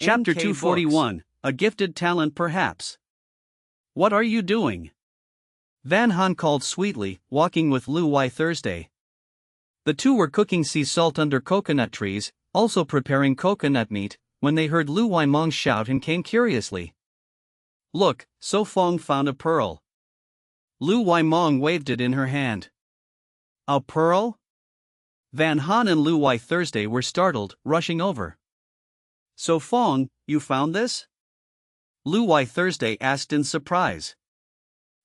Chapter NK 241, A Gifted Talent Perhaps. What are you doing? Van Han called sweetly, walking with Lu Y Thursday. The two were cooking sea salt under coconut trees, also preparing coconut meat, when they heard Lu Y Mong shout and came curiously. Look, So Phong found a pearl. Lu Y Mong waved it in her hand. A pearl? Van Han and Lu Y Thursday were startled, rushing over. So Phong, you found this? Lu Y Thursday asked in surprise.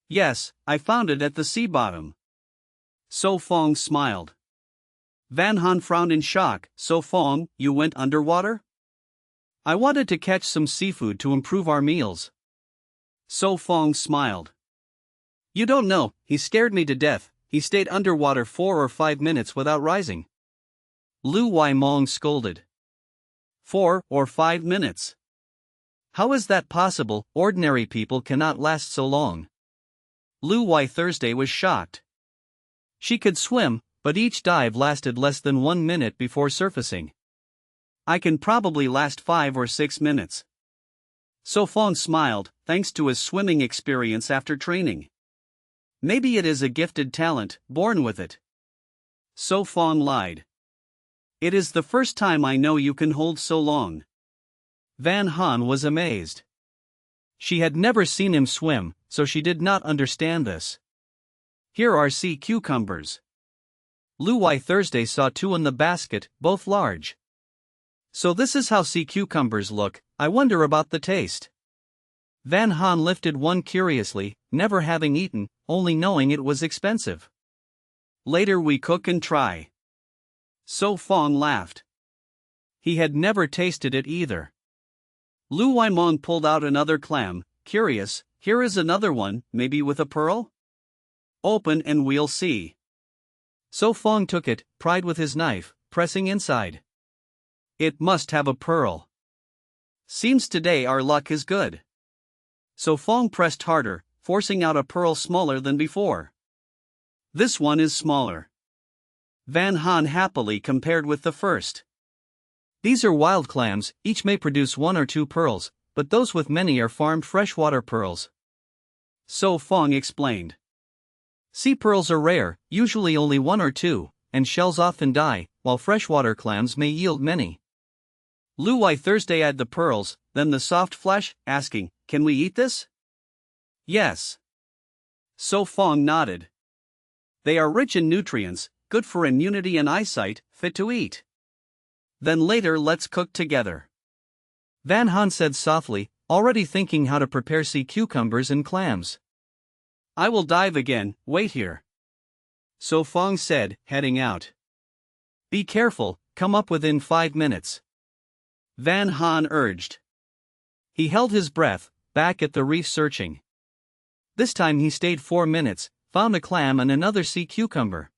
Yes, I found it at the sea bottom. So Phong smiled. Van Han frowned in shock. So Phong, you went underwater? I wanted to catch some seafood to improve our meals. So Phong smiled. You don't know, he scared me to death. He stayed underwater 4 or 5 minutes without rising. Lu Y Mong scolded. 4 or 5 minutes. How is that possible? Ordinary people cannot last so long. Lu Y Thursday was shocked. She could swim, but each dive lasted less than 1 minute before surfacing. I can probably last 5 or 6 minutes. So Phong smiled, thanks to his swimming experience after training. Maybe it is a gifted talent, born with it. So Phong lied. It is the first time I know you can hold so long. Van Han was amazed. She had never seen him swim, so she did not understand this. Here are sea cucumbers. Lu Y Thursday saw 2 in the basket, both large. So this is how sea cucumbers look. I wonder about the taste. Van Han lifted one curiously, never having eaten, only knowing it was expensive. Later we cook and try. So Phong laughed. He had never tasted it either. Lu Y Mong pulled out another clam, curious. Here is another one, maybe with a pearl? Open and we'll see. So Phong took it, pried with his knife, pressing inside. It must have a pearl. Seems today our luck is good. So Phong pressed harder, forcing out a pearl smaller than before. This one is smaller. Van Han happily compared with the first. These are wild clams, each may produce 1 or 2 pearls, but those with many are farmed freshwater pearls. So Phong explained. Sea pearls are rare, usually only 1 or 2, and shells often die, while freshwater clams may yield many. Lu Y Thursday added the pearls, then the soft flesh, asking, Can we eat this? Yes. So Phong nodded. They are rich in nutrients, good for immunity and eyesight, fit to eat. Then later let's cook together. Van Han said softly, already thinking how to prepare sea cucumbers and clams. I will dive again, wait here. So Phong said, heading out. Be careful, come up within 5 minutes. Van Han urged. He held his breath, back at the reef searching. This time he stayed 4 minutes, found a clam and another sea cucumber.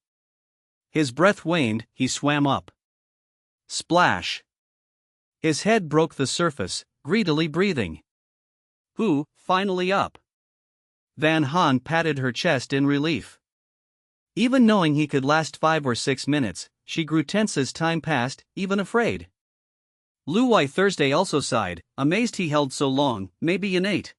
His breath waned, he swam up. Splash! His head broke the surface, greedily breathing. Whew, finally up. Van Han patted her chest in relief. Even knowing he could last 5 or 6 minutes, she grew tense as time passed, even afraid. Lu Y Thursday also sighed, amazed he held so long, maybe innate.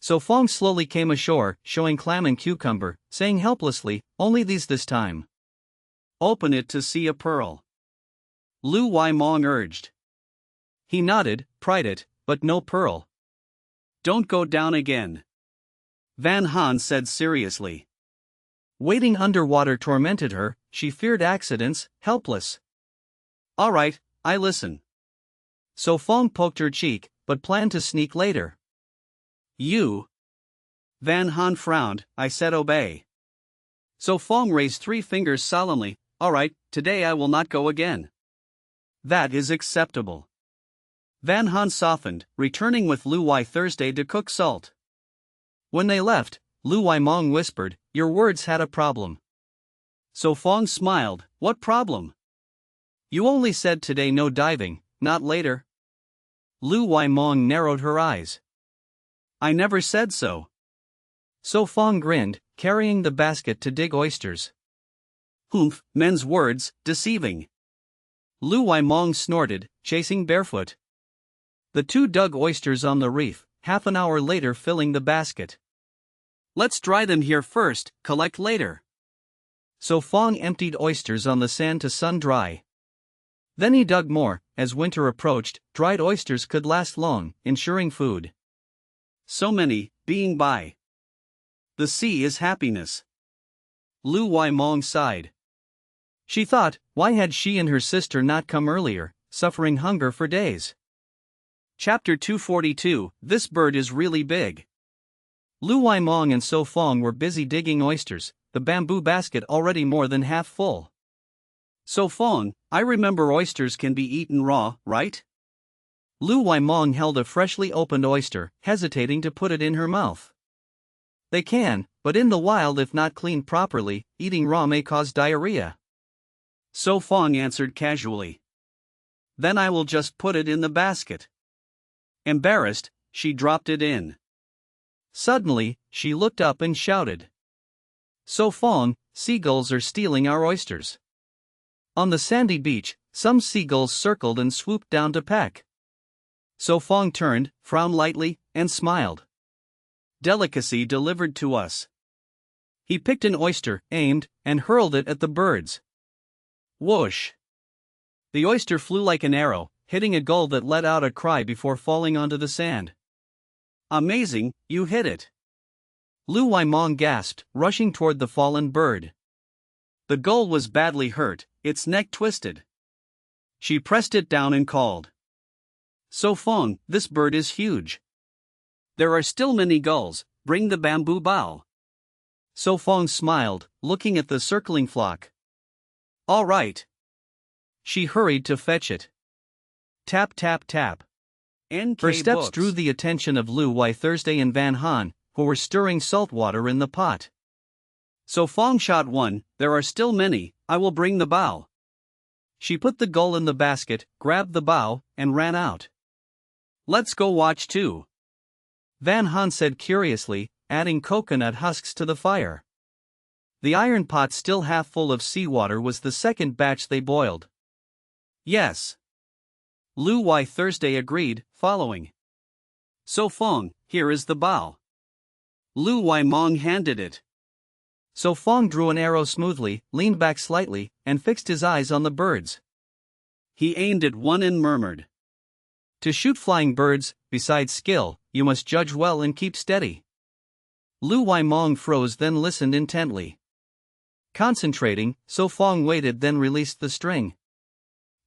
So Phong slowly came ashore, showing clam and cucumber, saying helplessly, only these this time. Open it to see a pearl. Lu Y Mong urged. He nodded, pried it, but no pearl. Don't go down again. Van Han said seriously. Waiting underwater tormented her, she feared accidents, helpless. All right, I listen. So Phong poked her cheek, but planned to sneak later. You. Van Han frowned, I said obey. So Phong raised 3 fingers solemnly, all right, today I will not go again. That is acceptable. Van Han softened, returning with Lu Y Thursday to cook salt. When they left, Lu Y Mong whispered, your words had a problem. So Phong smiled, what problem? You only said today no diving, not later. Lu Y Mong narrowed her eyes. I never said so. So Phong grinned, carrying the basket to dig oysters. Humph, men's words, deceiving. Lu Y Mong snorted, chasing barefoot. The two dug oysters on the reef, half an hour later filling the basket. Let's dry them here first, collect later. So Phong emptied oysters on the sand to sun dry. Then he dug more. As winter approached, dried oysters could last long, ensuring food. So many, being by. The sea is happiness. Lu Waimong sighed. She thought, why had she and her sister not come earlier, suffering hunger for days? Chapter 242, This bird is really big. Lu Waimong and So Phong were busy digging oysters, the bamboo basket already more than half full. So Phong, I remember oysters can be eaten raw, right? Lu Waimong held a freshly opened oyster, hesitating to put it in her mouth. They can, but in the wild, if not cleaned properly, eating raw may cause diarrhea. So Phong answered casually. Then I will just put it in the basket. Embarrassed, she dropped it in. Suddenly, she looked up and shouted. So Phong, seagulls are stealing our oysters. On the sandy beach, some seagulls circled and swooped down to peck. So Phong turned, frowned lightly, and smiled. Delicacy delivered to us. He picked an oyster, aimed, and hurled it at the birds. Whoosh! The oyster flew like an arrow, hitting a gull that let out a cry before falling onto the sand. Amazing, you hit it! Lu Waimong gasped, rushing toward the fallen bird. The gull was badly hurt, its neck twisted. She pressed it down and called. So Phong, this bird is huge. There are still many gulls, bring the bamboo bough. So Phong smiled, looking at the circling flock. All right. She hurried to fetch it. Tap tap tap. Her steps drew the attention of Lu Wai Thursday and Van Han, who were stirring salt water in the pot. So Phong shot one, there are still many, I will bring the bough. She put the gull in the basket, grabbed the bough, and ran out. Let's go watch too. Van Han said curiously, adding coconut husks to the fire. The iron pot still half full of seawater was the second batch they boiled. Yes. Lu Wai Thursday agreed, following. So Phong, here is the bough. Lu Waimong handed it. So Phong drew an arrow smoothly, leaned back slightly, and fixed his eyes on the birds. He aimed at one and murmured. To shoot flying birds, besides skill, you must judge well and keep steady. Lu Waimong froze, then listened intently. Concentrating, So Phong waited, then released the string.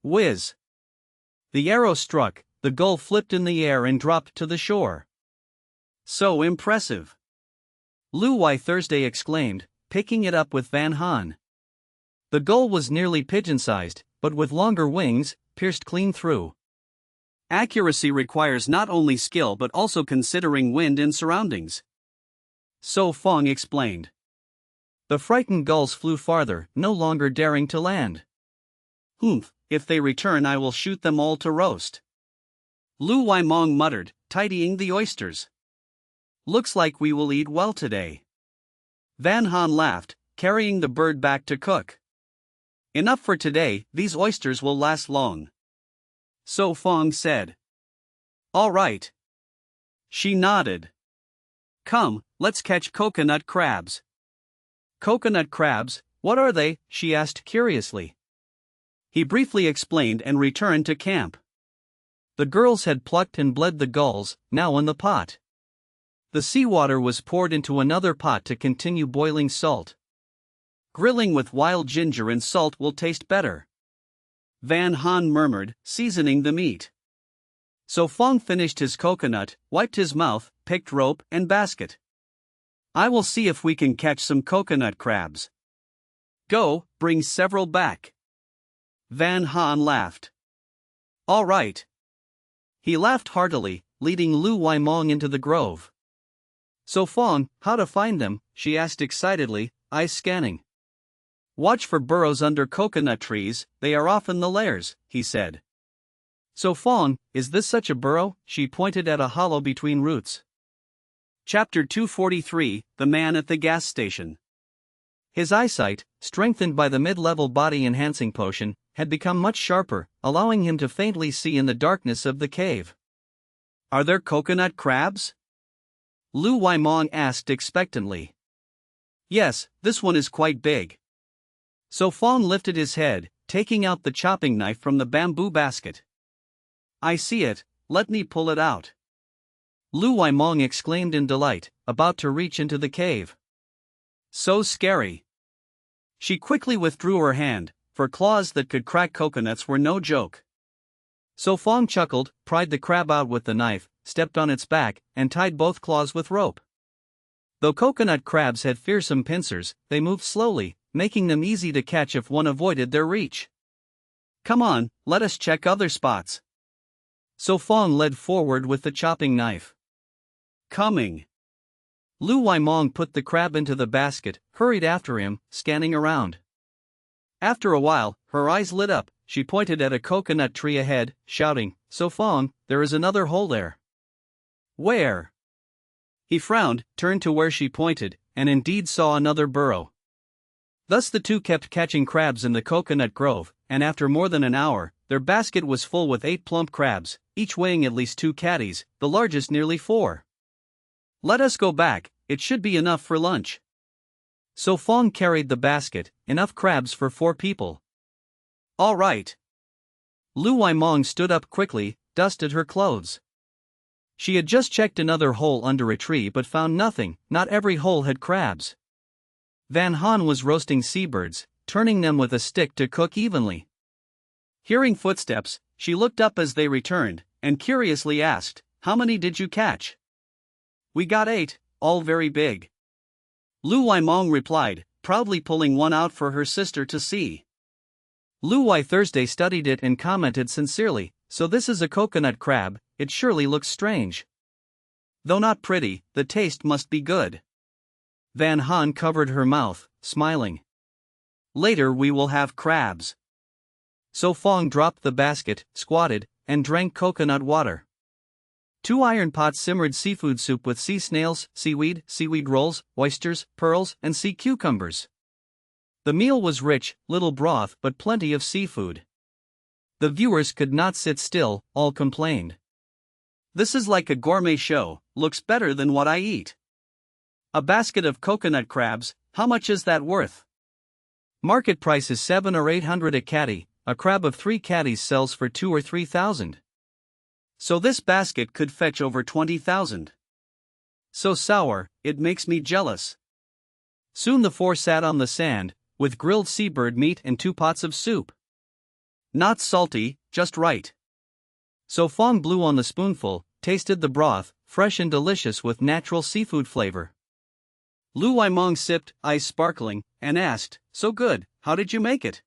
Whiz! The arrow struck, the gull flipped in the air and dropped to the shore. So impressive! Lu Wai Thursday exclaimed, picking it up with Van Han. The gull was nearly pigeon-sized, but with longer wings, pierced clean through. Accuracy requires not only skill but also considering wind and surroundings. So Phong explained. The frightened gulls flew farther, no longer daring to land. Humph, if they return I will shoot them all to roast. Lu Waimong muttered, tidying the oysters. Looks like we will eat well today. Van Han laughed, carrying the bird back to cook. Enough for today, these oysters will last long. So Phong said. All right. She nodded. Come, let's catch coconut crabs. Coconut crabs, what are they? She asked curiously. He briefly explained and returned to camp. The girls had plucked and bled the gulls, now in the pot. The seawater was poured into another pot to continue boiling salt. Grilling with wild ginger and salt will taste better. Van Han murmured, seasoning the meat. So Phong finished his coconut, wiped his mouth, picked rope and basket. I will see if we can catch some coconut crabs. Go, bring several back. Van Han laughed. All right. He laughed heartily, leading Lu Waimong into the grove. So Phong, how to find them? She asked excitedly, eyes scanning. Watch for burrows under coconut trees, they are often the lairs, he said. So Phong, is this such a burrow? She pointed at a hollow between roots. Chapter 243, The Man at the Gas Station. His eyesight, strengthened by the mid-level body-enhancing potion, had become much sharper, allowing him to faintly see in the darkness of the cave. Are there coconut crabs? Lu Waimong asked expectantly. Yes, this one is quite big. So Phong lifted his head, taking out the chopping knife from the bamboo basket. I see it, let me pull it out. Lu Waimong exclaimed in delight, about to reach into the cave. So scary. She quickly withdrew her hand, for claws that could crack coconuts were no joke. So Phong chuckled, pried the crab out with the knife, stepped on its back, and tied both claws with rope. Though coconut crabs had fearsome pincers, they moved slowly, making them easy to catch if one avoided their reach. Come on, let us check other spots. So Phong led forward with the chopping knife. Coming. Lu Waimong put the crab into the basket, hurried after him, scanning around. After a while, her eyes lit up, she pointed at a coconut tree ahead, shouting, So Phong, there is another hole there. Where? He frowned, turned to where she pointed, and indeed saw another burrow. Thus the two kept catching crabs in the coconut grove, and after more than an hour, their basket was full with 8 plump crabs, each weighing at least 2 catties, the largest nearly 4. Let us go back, it should be enough for lunch. So Phong carried the basket, enough crabs for 4 people. All right. Lu Waimong stood up quickly, dusted her clothes. She had just checked another hole under a tree but found nothing, not every hole had crabs. Van Han was roasting seabirds, turning them with a stick to cook evenly. Hearing footsteps, she looked up as they returned, and curiously asked, How many did you catch? We got 8, all very big. Lu Waimong replied, proudly pulling one out for her sister to see. Lu Wai Thursday studied it and commented sincerely, So this is a coconut crab, it surely looks strange. Though not pretty, the taste must be good. Van Han covered her mouth, smiling. Later we will have crabs. So Phong dropped the basket, squatted, and drank coconut water. 2 iron pots simmered seafood soup with sea snails, seaweed rolls, oysters, pearls, and sea cucumbers. The meal was rich, little broth but plenty of seafood. The viewers could not sit still, all complained. This is like a gourmet show, looks better than what I eat. A basket of coconut crabs, how much is that worth? Market price is 7 or 800 a catty, a crab of 3 catties sells for 2 or 3,000. So this basket could fetch over 20,000. So sour, it makes me jealous. Soon the 4 sat on the sand, with grilled seabird meat and 2 pots of soup. Not salty, just right. So Phong blew on the spoonful, tasted the broth, fresh and delicious with natural seafood flavor. Lu Waimong sipped, eyes sparkling, and asked, So good, how did you make it?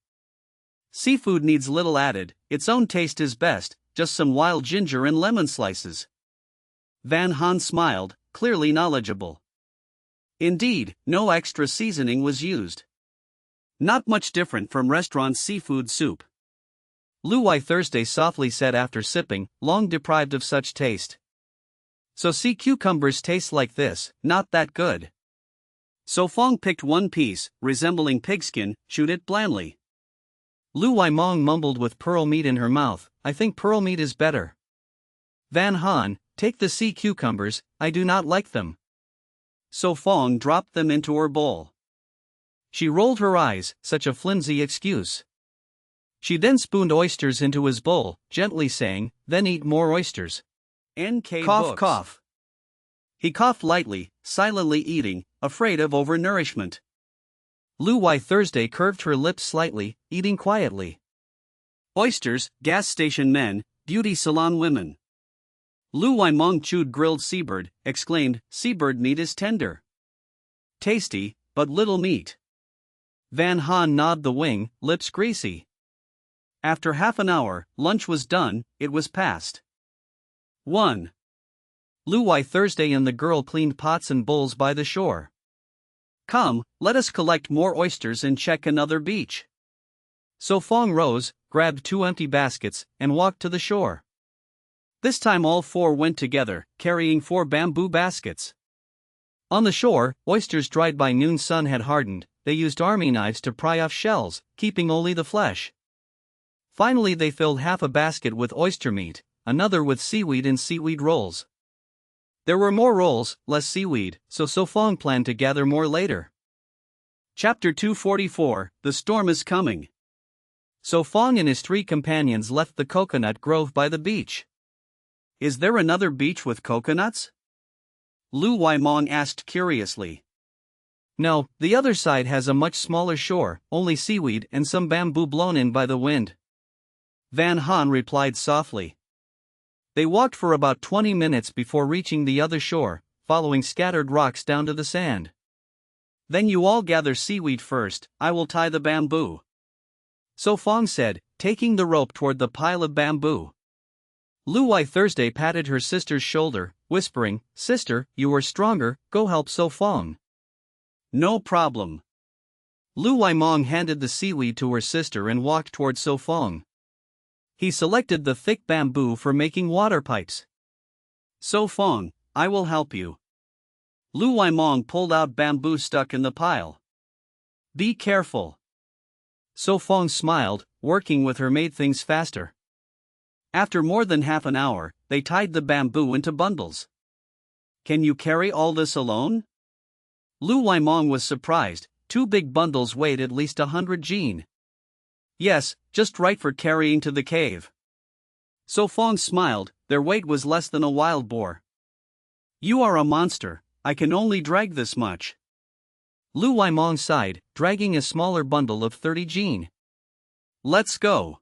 Seafood needs little added, its own taste is best, just some wild ginger and lemon slices. Van Han smiled, clearly knowledgeable. Indeed, no extra seasoning was used. Not much different from restaurant seafood soup. Lu Wai Thursday softly said after sipping, long deprived of such taste. So sea cucumbers taste like this, not that good. So Phong picked one piece, resembling pigskin, chewed it blandly. Lu Waimong mumbled with pearl meat in her mouth, I think pearl meat is better. Van Han, take the sea cucumbers, I do not like them. So Phong dropped them into her bowl. She rolled her eyes, such a flimsy excuse. She then spooned oysters into his bowl, gently saying, Then eat more oysters. N.K. Cough, books. Cough. He coughed lightly, silently eating, afraid of overnourishment. Lu Wai Thursday curved her lips slightly, eating quietly. Oysters, gas station men, beauty salon women. Lu Waimong chewed grilled seabird, exclaimed, Seabird meat is tender. Tasty, but little meat. Van Han gnawed the wing, lips greasy. After half an hour, lunch was done, it was past 1. Lu Wai Thursday and the girl cleaned pots and bowls by the shore. Come, let us collect more oysters and check another beach. So Phong rose, grabbed 2 empty baskets, and walked to the shore. This time all 4 went together, carrying 4 bamboo baskets. On the shore, oysters dried by noon sun had hardened, they used army knives to pry off shells, keeping only the flesh. Finally they filled half a basket with oyster meat, another with seaweed and seaweed rolls. There were more rolls, less seaweed, so Phong planned to gather more later. Chapter 244, The Storm is Coming. Phong and his 3 companions left the coconut grove by the beach. Is there another beach with coconuts? Lu Waimong asked curiously. No, the other side has a much smaller shore, only seaweed and some bamboo blown in by the wind. Van Han replied softly. They walked for about 20 minutes before reaching the other shore, following scattered rocks down to the sand. Then you all gather seaweed first, I will tie the bamboo. Phong said, taking the rope toward the pile of bamboo. Lu Wai Thursday patted her sister's shoulder, whispering, Sister, you are stronger, go help Phong. No problem. Lu Waimong handed the seaweed to her sister and walked toward Phong. He selected the thick bamboo for making water pipes. Phong, I will help you. Lu Waimong pulled out bamboo stuck in the pile. Be careful. Phong smiled, working with her made things faster. After more than half an hour, they tied the bamboo into bundles. Can you carry all this alone? Lu Waimong was surprised, 2 big bundles weighed at least 100 jin. Yes, just right for carrying to the cave. Phong smiled, their weight was less than a wild boar. You are a monster, I can only drag this much. Lu Waimong sighed, dragging a smaller bundle of 30 jin. Let's go.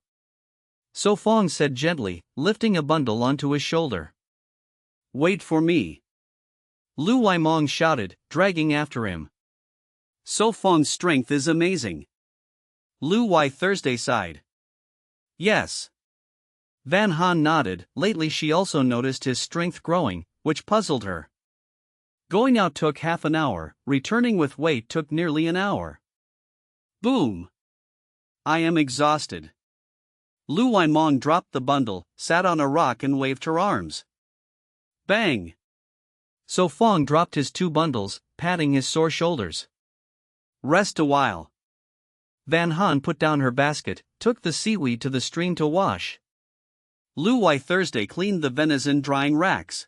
Phong said gently, lifting a bundle onto his shoulder. Wait for me. Lu Waimong shouted, dragging after him. Fong's strength is amazing. Lu Wai Thursday sighed. Yes. Van Han nodded, lately she also noticed his strength growing, which puzzled her. Going out took half an hour, returning with weight took nearly an hour. Boom! I am exhausted. Lu Waimong dropped the bundle, sat on a rock and waved her arms. Bang! Phong dropped his 2 bundles, patting his sore shoulders. Rest a while. Van Han put down her basket, took the seaweed to the stream to wash. Lu Wai Thursday cleaned the venison drying racks.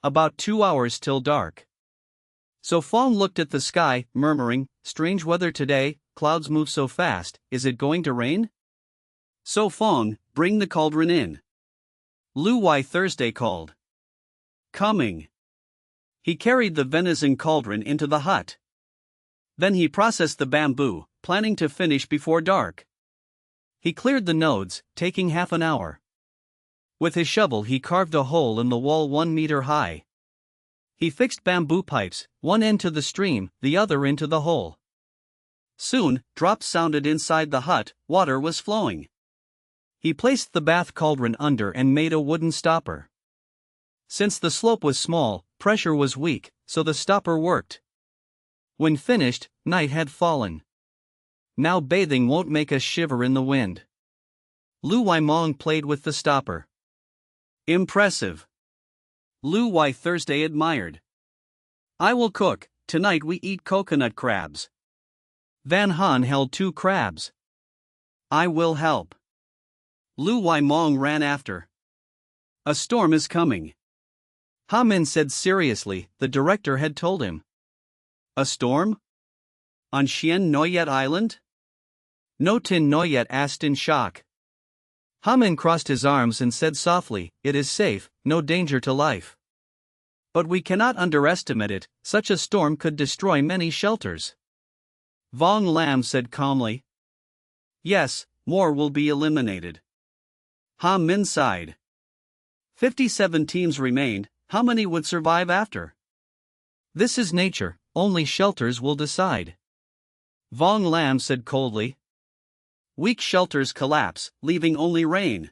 About 2 hours till dark. Phong looked at the sky, murmuring, strange weather today, clouds move so fast, is it going to rain? Phong, bring the cauldron in. Lu Wai Thursday called. Coming. He carried the venison cauldron into the hut. Then he processed the bamboo, planning to finish before dark. He cleared the nodes, taking half an hour. With his shovel he carved a hole in the wall 1 meter high. He fixed bamboo pipes, one end to the stream, the other into the hole. Soon, drops sounded inside the hut, water was flowing. He placed the bath cauldron under and made a wooden stopper. Since the slope was small, pressure was weak, so the stopper worked. When finished, night had fallen. Now bathing won't make us shiver in the wind. Lu Waimong played with the stopper. Impressive. Lu Wai Thursday admired. I will cook, tonight we eat coconut crabs. Van Han held 2 crabs. I will help. Lu Waimong ran after. A storm is coming. Ha Min said seriously, the director had told him. A storm? On Xian Noyet Island? No Tin Noyet asked in shock. Ha Min crossed his arms and said softly, it is safe, no danger to life. But we cannot underestimate it, such a storm could destroy many shelters. Vong Lam said calmly. Yes, more will be eliminated. Ha Min sighed. 57 teams remained, how many would survive after? This is nature, only shelters will decide. Vong Lam said coldly. Weak shelters collapse, leaving only rain.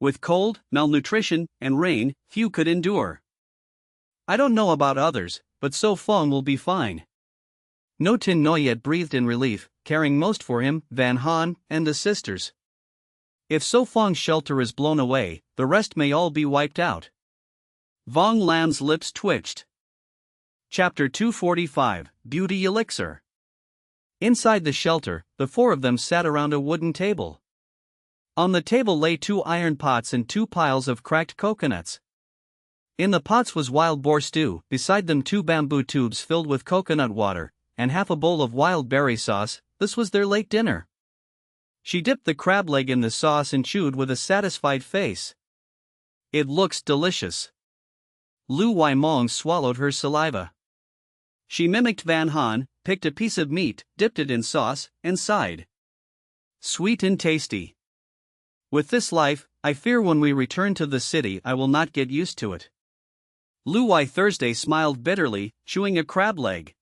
With cold, malnutrition, and rain, few could endure. I don't know about others, but Phong will be fine. No Tin Noyet breathed in relief, caring most for him, Van Han, and the sisters. If Fong's shelter is blown away, the rest may all be wiped out. Vong Lam's lips twitched. Chapter 245, Beauty Elixir. Inside the shelter, the 4 of them sat around a wooden table. On the table lay 2 iron pots and 2 piles of cracked coconuts. In the pots was wild boar stew, beside them 2 bamboo tubes filled with coconut water, and half a bowl of wild berry sauce. This was their late dinner. She dipped the crab leg in the sauce and chewed with a satisfied face. It looks delicious. Lu Wai-mong swallowed her saliva. She mimicked Van Han, picked a piece of meat, dipped it in sauce, and sighed. Sweet and tasty. With this life, I fear when we return to the city I will not get used to it. Lu Wai Thursday smiled bitterly, chewing a crab leg.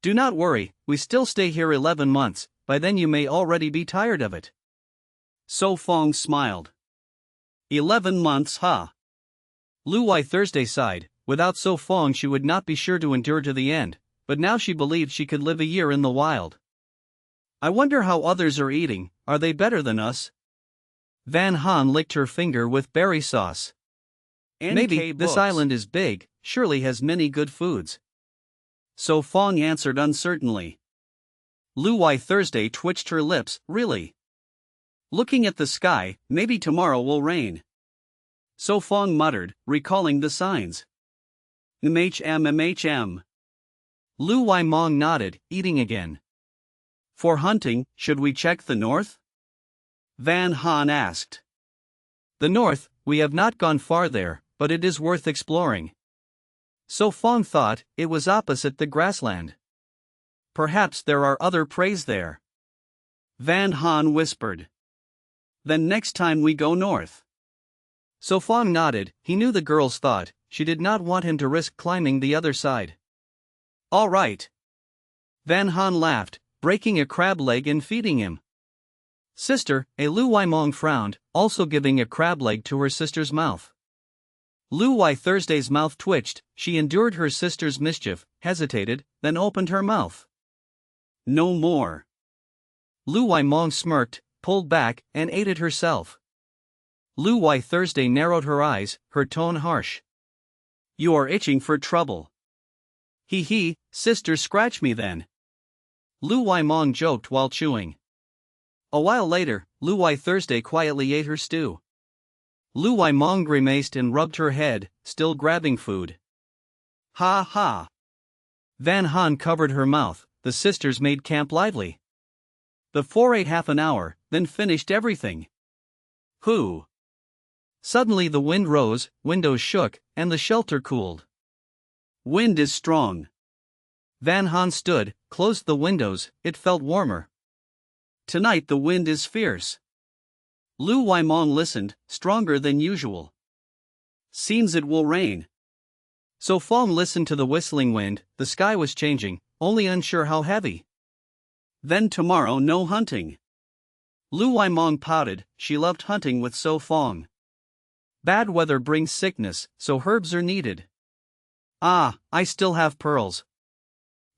Do not worry, we still stay here 11 months, by then you may already be tired of it. So Phong smiled. 11 months, huh? Lu Wai Thursday sighed. Without So Phong she would not be sure to endure to the end, but now she believed she could live a year in the wild. I wonder how others are eating, are they better than us? Van Han licked her finger with berry sauce. Maybe, this island is big, surely has many good foods. So Phong answered uncertainly. Lu Wai Thursday twitched her lips, really? Looking at the sky, maybe tomorrow will rain. So Phong muttered, recalling the signs. MHM. Lu Wai-mong nodded, eating again. For hunting, should we check the north? Van Han asked. The north, we have not gone far there, but it is worth exploring. So Phong thought, it was opposite the grassland. Perhaps there are other preys there. Van Han whispered. Then next time we go north. So Phong nodded, he knew the girl's thought, she did not want him to risk climbing the other side. All right. Van Han laughed, breaking a crab leg and feeding him. Sister, Lu Wai-mong frowned, also giving a crab leg to her sister's mouth. Lu Wai Thursday's mouth twitched, she endured her sister's mischief, hesitated, then opened her mouth. No more. Lu Wai-mong smirked, pulled back, and ate it herself. Lu Wai Thursday narrowed her eyes, her tone harsh. You are itching for trouble. He, sister, scratch me then. Lu Wai-mong joked while chewing. A while later, Lu Wai Thursday quietly ate her stew. Lu Wai-mong grimaced and rubbed her head, still grabbing food. Ha ha. Van Han covered her mouth, the sisters made camp lively. The 4 ate half an hour, then finished everything. Who? Suddenly the wind rose, windows shook, and the shelter cooled. Wind is strong. Van Han stood, closed the windows, it felt warmer. Tonight the wind is fierce. Lu Wai-mong listened, stronger than usual. Seems it will rain. So Phong listened to the whistling wind, the sky was changing, only unsure how heavy. Then tomorrow no hunting. Lu Wai-mong pouted, she loved hunting with So Phong. Bad weather brings sickness, so herbs are needed. Ah, I still have pearls.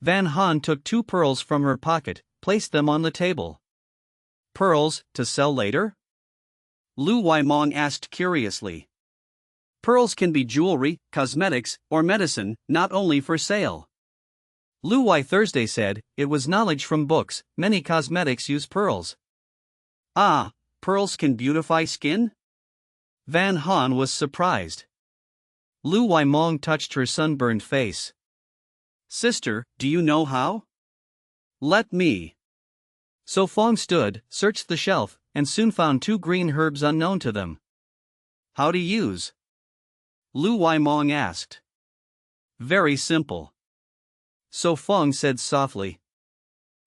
Van Han took 2 pearls from her pocket, placed them on the table. Pearls, to sell later? Lu Wai-mong asked curiously. Pearls can be jewelry, cosmetics, or medicine, not only for sale. Lu Wai Thursday said, it was knowledge from books, many cosmetics use pearls. Ah, pearls can beautify skin? Van Han was surprised. Lu Wai-mong touched her sunburned face. Sister, do you know how? Let me. So Phong stood, searched the shelf, and soon found 2 green herbs unknown to them. How to use? Lu Wai-mong asked. Very simple. So Phong said softly.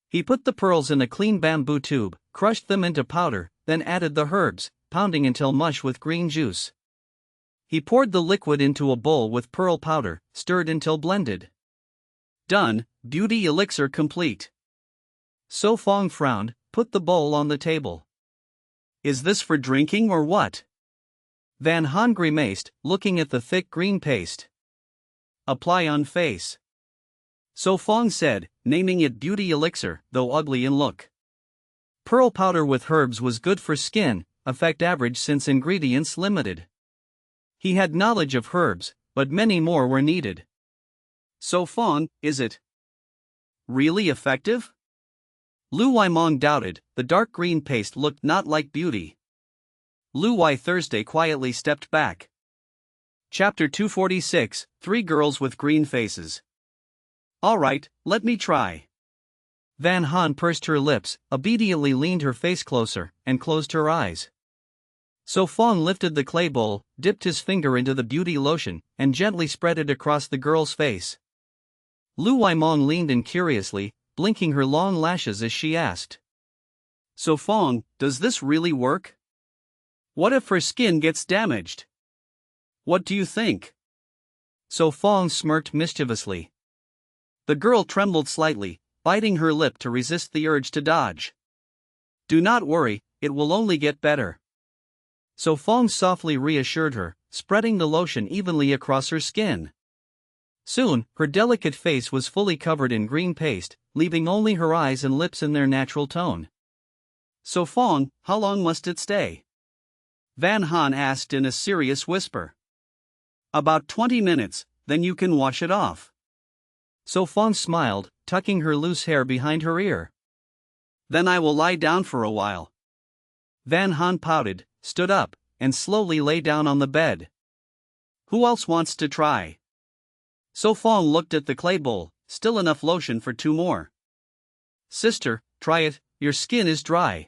He put the pearls in a clean bamboo tube, crushed them into powder, then added the herbs, pounding until mush with green juice. He poured the liquid into a bowl with pearl powder, stirred until blended. Done, beauty elixir complete. So Phong frowned, put the bowl on the table. Is this for drinking or what? Van Han grimaced, looking at the thick green paste. Apply on face. So Phong said, naming it beauty elixir, though ugly in look. Pearl powder with herbs was good for skin, effect average since ingredients limited. He had knowledge of herbs, but many more were needed. So Phong, is it really effective? Lu Wai-mong doubted, the dark green paste looked not like beauty. Lu Wai Thursday quietly stepped back. Chapter 246, Three Girls with Green Faces. Alright, let me try. Van Han pursed her lips, obediently leaned her face closer, and closed her eyes. So Phong lifted the clay bowl, dipped his finger into the beauty lotion, and gently spread it across the girl's face. Lu Waimong leaned in curiously, blinking her long lashes as she asked. So Phong, does this really work? What if her skin gets damaged? What do you think? So Phong smirked mischievously. The girl trembled slightly, biting her lip to resist the urge to dodge. Do not worry, it will only get better. So Phong softly reassured her, spreading the lotion evenly across her skin. Soon, her delicate face was fully covered in green paste, leaving only her eyes and lips in their natural tone. So Phong, how long must it stay? Van Han asked in a serious whisper. About 20 minutes, then you can wash it off. So Phong smiled, tucking her loose hair behind her ear. Then I will lie down for a while. Van Han pouted, stood up, and slowly lay down on the bed. Who else wants to try? So Phong looked at the clay bowl, still enough lotion for 2 more. Sister, try it, your skin is dry.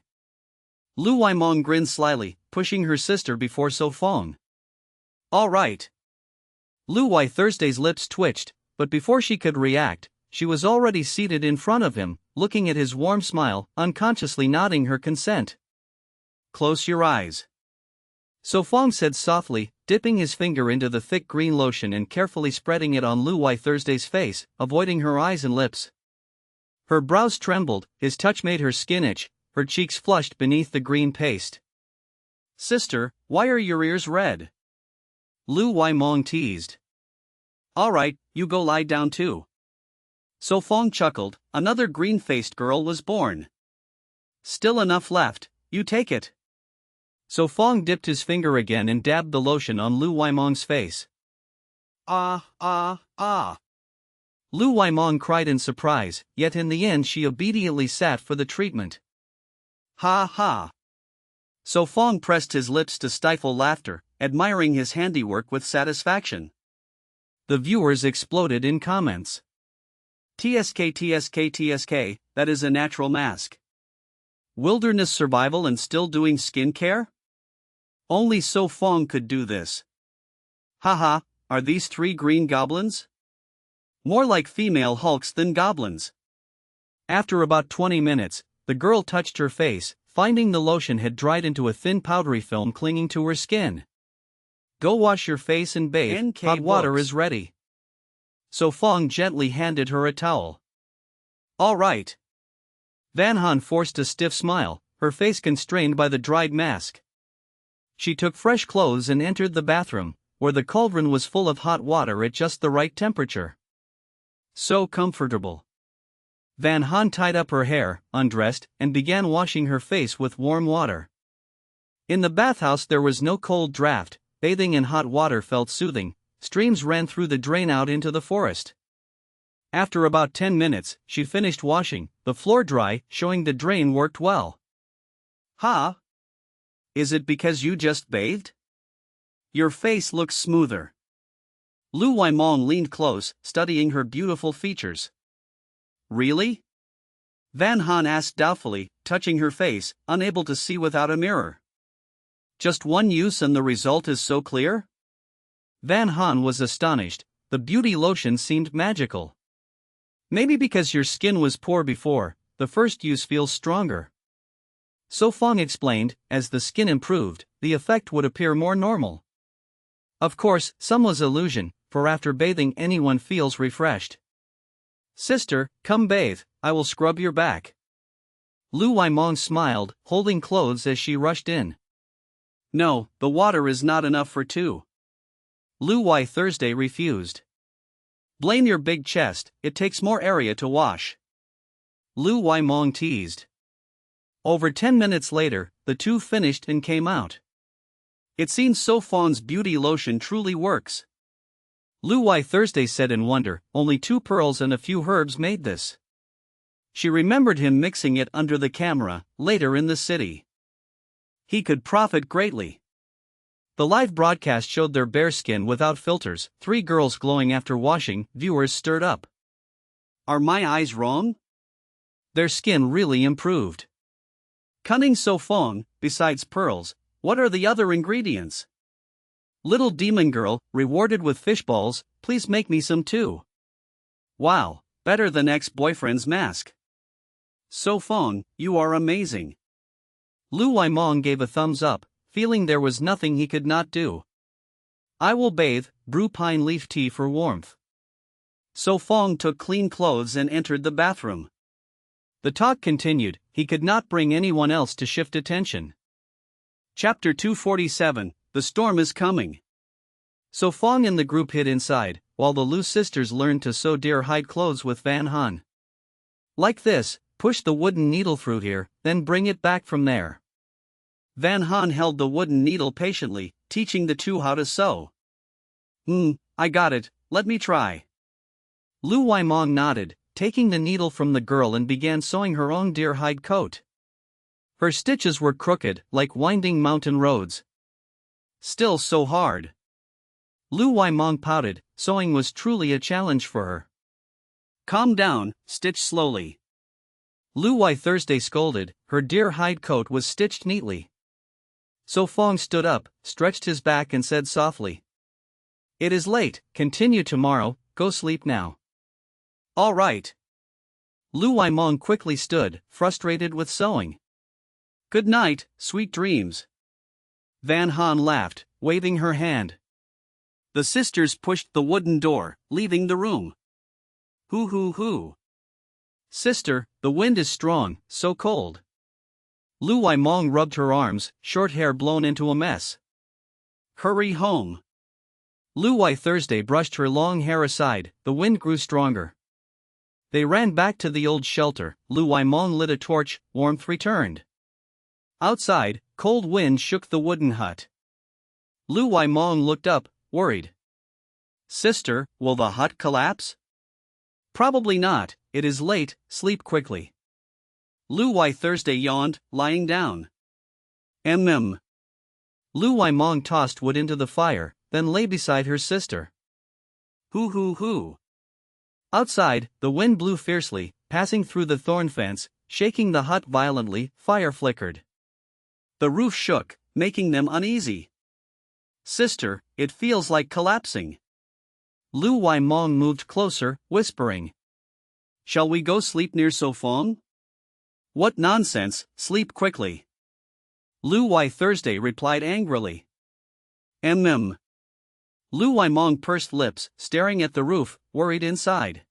Lu Waimong grinned slyly, pushing her sister before So Phong. All right. Lu Wai Thursday's lips twitched, but before she could react, she was already seated in front of him, looking at his warm smile, unconsciously nodding her consent. Close your eyes. So Phong said softly, dipping his finger into the thick green lotion and carefully spreading it on Lu Wai Thursday's face, avoiding her eyes and lips. Her brows trembled, his touch made her skin itch, her cheeks flushed beneath the green paste. Sister, why are your ears red? Lu Waimong teased. Alright, you go lie down too. So Phong chuckled, another green-faced girl was born. Still enough left, you take it. So Phong dipped his finger again and dabbed the lotion on Lu Waimong's face. Ah. Lu Waimong cried in surprise, yet in the end she obediently sat for the treatment. Ha ha. So Phong pressed his lips to stifle laughter, admiring his handiwork with satisfaction. The viewers exploded in comments. TSK, that is a natural mask. Wilderness survival and still doing skincare? Only So Phong could do this. Haha, are these 3 green goblins? More like female Hulks than goblins. After about 20 minutes, the girl touched her face, finding the lotion had dried into a thin powdery film clinging to her skin. Go wash your face and bathe, hot water is ready. So Phong gently handed her a towel. All right. Van Han forced a stiff smile, her face constrained by the dried mask. She took fresh clothes and entered the bathroom, where the cauldron was full of hot water at just the right temperature. So comfortable. Van Han tied up her hair, undressed, and began washing her face with warm water. In the bathhouse there was no cold draft, bathing in hot water felt soothing, streams ran through the drain out into the forest. After about 10 minutes, she finished washing, the floor dry, showing the drain worked well. Ha! Is it because you just bathed? Your face looks smoother. Lu Waimong leaned close, studying her beautiful features. Really? Van Han asked doubtfully, touching her face, unable to see without a mirror. Just one use and the result is so clear? Van Han was astonished, the beauty lotion seemed magical. Maybe because your skin was poor before, the first use feels stronger. So Phong explained, as the skin improved, the effect would appear more normal. Of course, some was illusion, for after bathing anyone feels refreshed. Sister, come bathe, I will scrub your back. Lu Waimong smiled, holding clothes as she rushed in. No, the water is not enough for 2. Lu Wai Thursday refused. Blame your big chest, it takes more area to wash. Lu Waimong teased. Over 10 minutes later, the two finished and came out. It seems So Phong's beauty lotion truly works. Lu Wai Thursday said in wonder, only 2 pearls and a few herbs made this. She remembered him mixing it under the camera, later in the city. He could profit greatly. The live broadcast showed their bare skin without filters, 3 girls glowing after washing. Viewers stirred up. Are my eyes wrong? Their skin really improved. Cunning so Phong, besides pearls, what are the other ingredients? Little demon girl, rewarded with fish balls, please make me some too. Wow, better than ex-boyfriend's mask. So Phong, you are amazing. Lu Waimong gave a thumbs up, feeling there was nothing he could not do. I will bathe, brew pine leaf tea for warmth. So Phong took clean clothes and entered the bathroom. The talk continued, he could not bring anyone else to shift attention. Chapter 247, The Storm is Coming. So Phong and the group hid inside, while the Lu sisters learned to sew deer hide clothes with Van Han. Like this, push the wooden needle through here, then bring it back from there. Van Han held the wooden needle patiently, teaching the two how to sew. I got it, let me try. Lu Waimong nodded, taking the needle from the girl and began sewing her own deer hide coat. Her stitches were crooked, like winding mountain roads. Still so hard. Lu Waimong pouted, sewing was truly a challenge for her. Calm down, stitch slowly. Lu Wai Thursday scolded, her deer hide coat was stitched neatly. So Phong stood up, stretched his back and said softly. It is late, continue tomorrow, go sleep now. All right. Lu Waimong quickly stood, frustrated with sewing. Good night, sweet dreams. Van Han laughed, waving her hand. The sisters pushed the wooden door, leaving the room. Hoo hoo hoo. Sister, the wind is strong, so cold. Lu Waimong rubbed her arms, short hair blown into a mess. Hurry home. Lu Wai Thursday brushed her long hair aside, the wind grew stronger. They ran back to the old shelter, Lu Waimong lit a torch, warmth returned. Outside, cold wind shook the wooden hut. Lu Waimong looked up, worried. Sister, will the hut collapse? Probably not, it is late, sleep quickly. Lu Wai Thursday yawned, lying down. Lu Waimong tossed wood into the fire, then lay beside her sister. Hoo hoo hoo. Outside, the wind blew fiercely, passing through the thorn fence, shaking the hut violently. Fire flickered. The roof shook, making them uneasy. Sister, it feels like collapsing. Lu Waimong moved closer, whispering. Shall we go sleep near So Phong? What nonsense, sleep quickly. Lu Wai Thursday replied angrily. Lu Waimong pursed lips, staring at the roof, worried inside.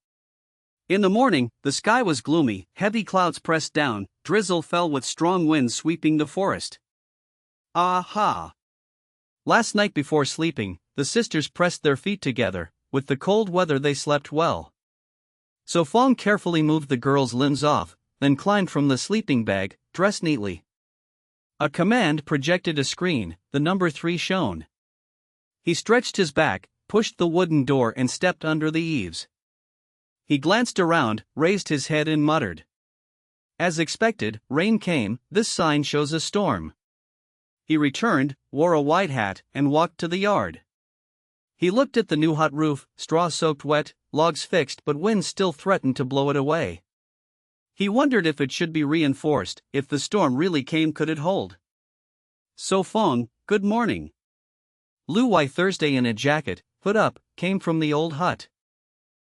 In the morning, the sky was gloomy, heavy clouds pressed down, drizzle fell with strong winds sweeping the forest. Aha! Last night before sleeping, the sisters pressed their feet together. With the cold weather they slept well. So Phong carefully moved the girl's limbs off, then climbed from the sleeping bag, dressed neatly. A command projected a screen, the number 3 shone. He stretched his back, pushed the wooden door and stepped under the eaves. He glanced around, raised his head and muttered. As expected, rain came, this sign shows a storm. He returned, wore a white hat, and walked to the yard. He looked at the new hut roof, straw soaked wet, logs fixed but wind still threatened to blow it away. He wondered if it should be reinforced, if the storm really came could it hold. So Phong, good morning. Lu Wai Thursday in a jacket, hood up, came from the old hut.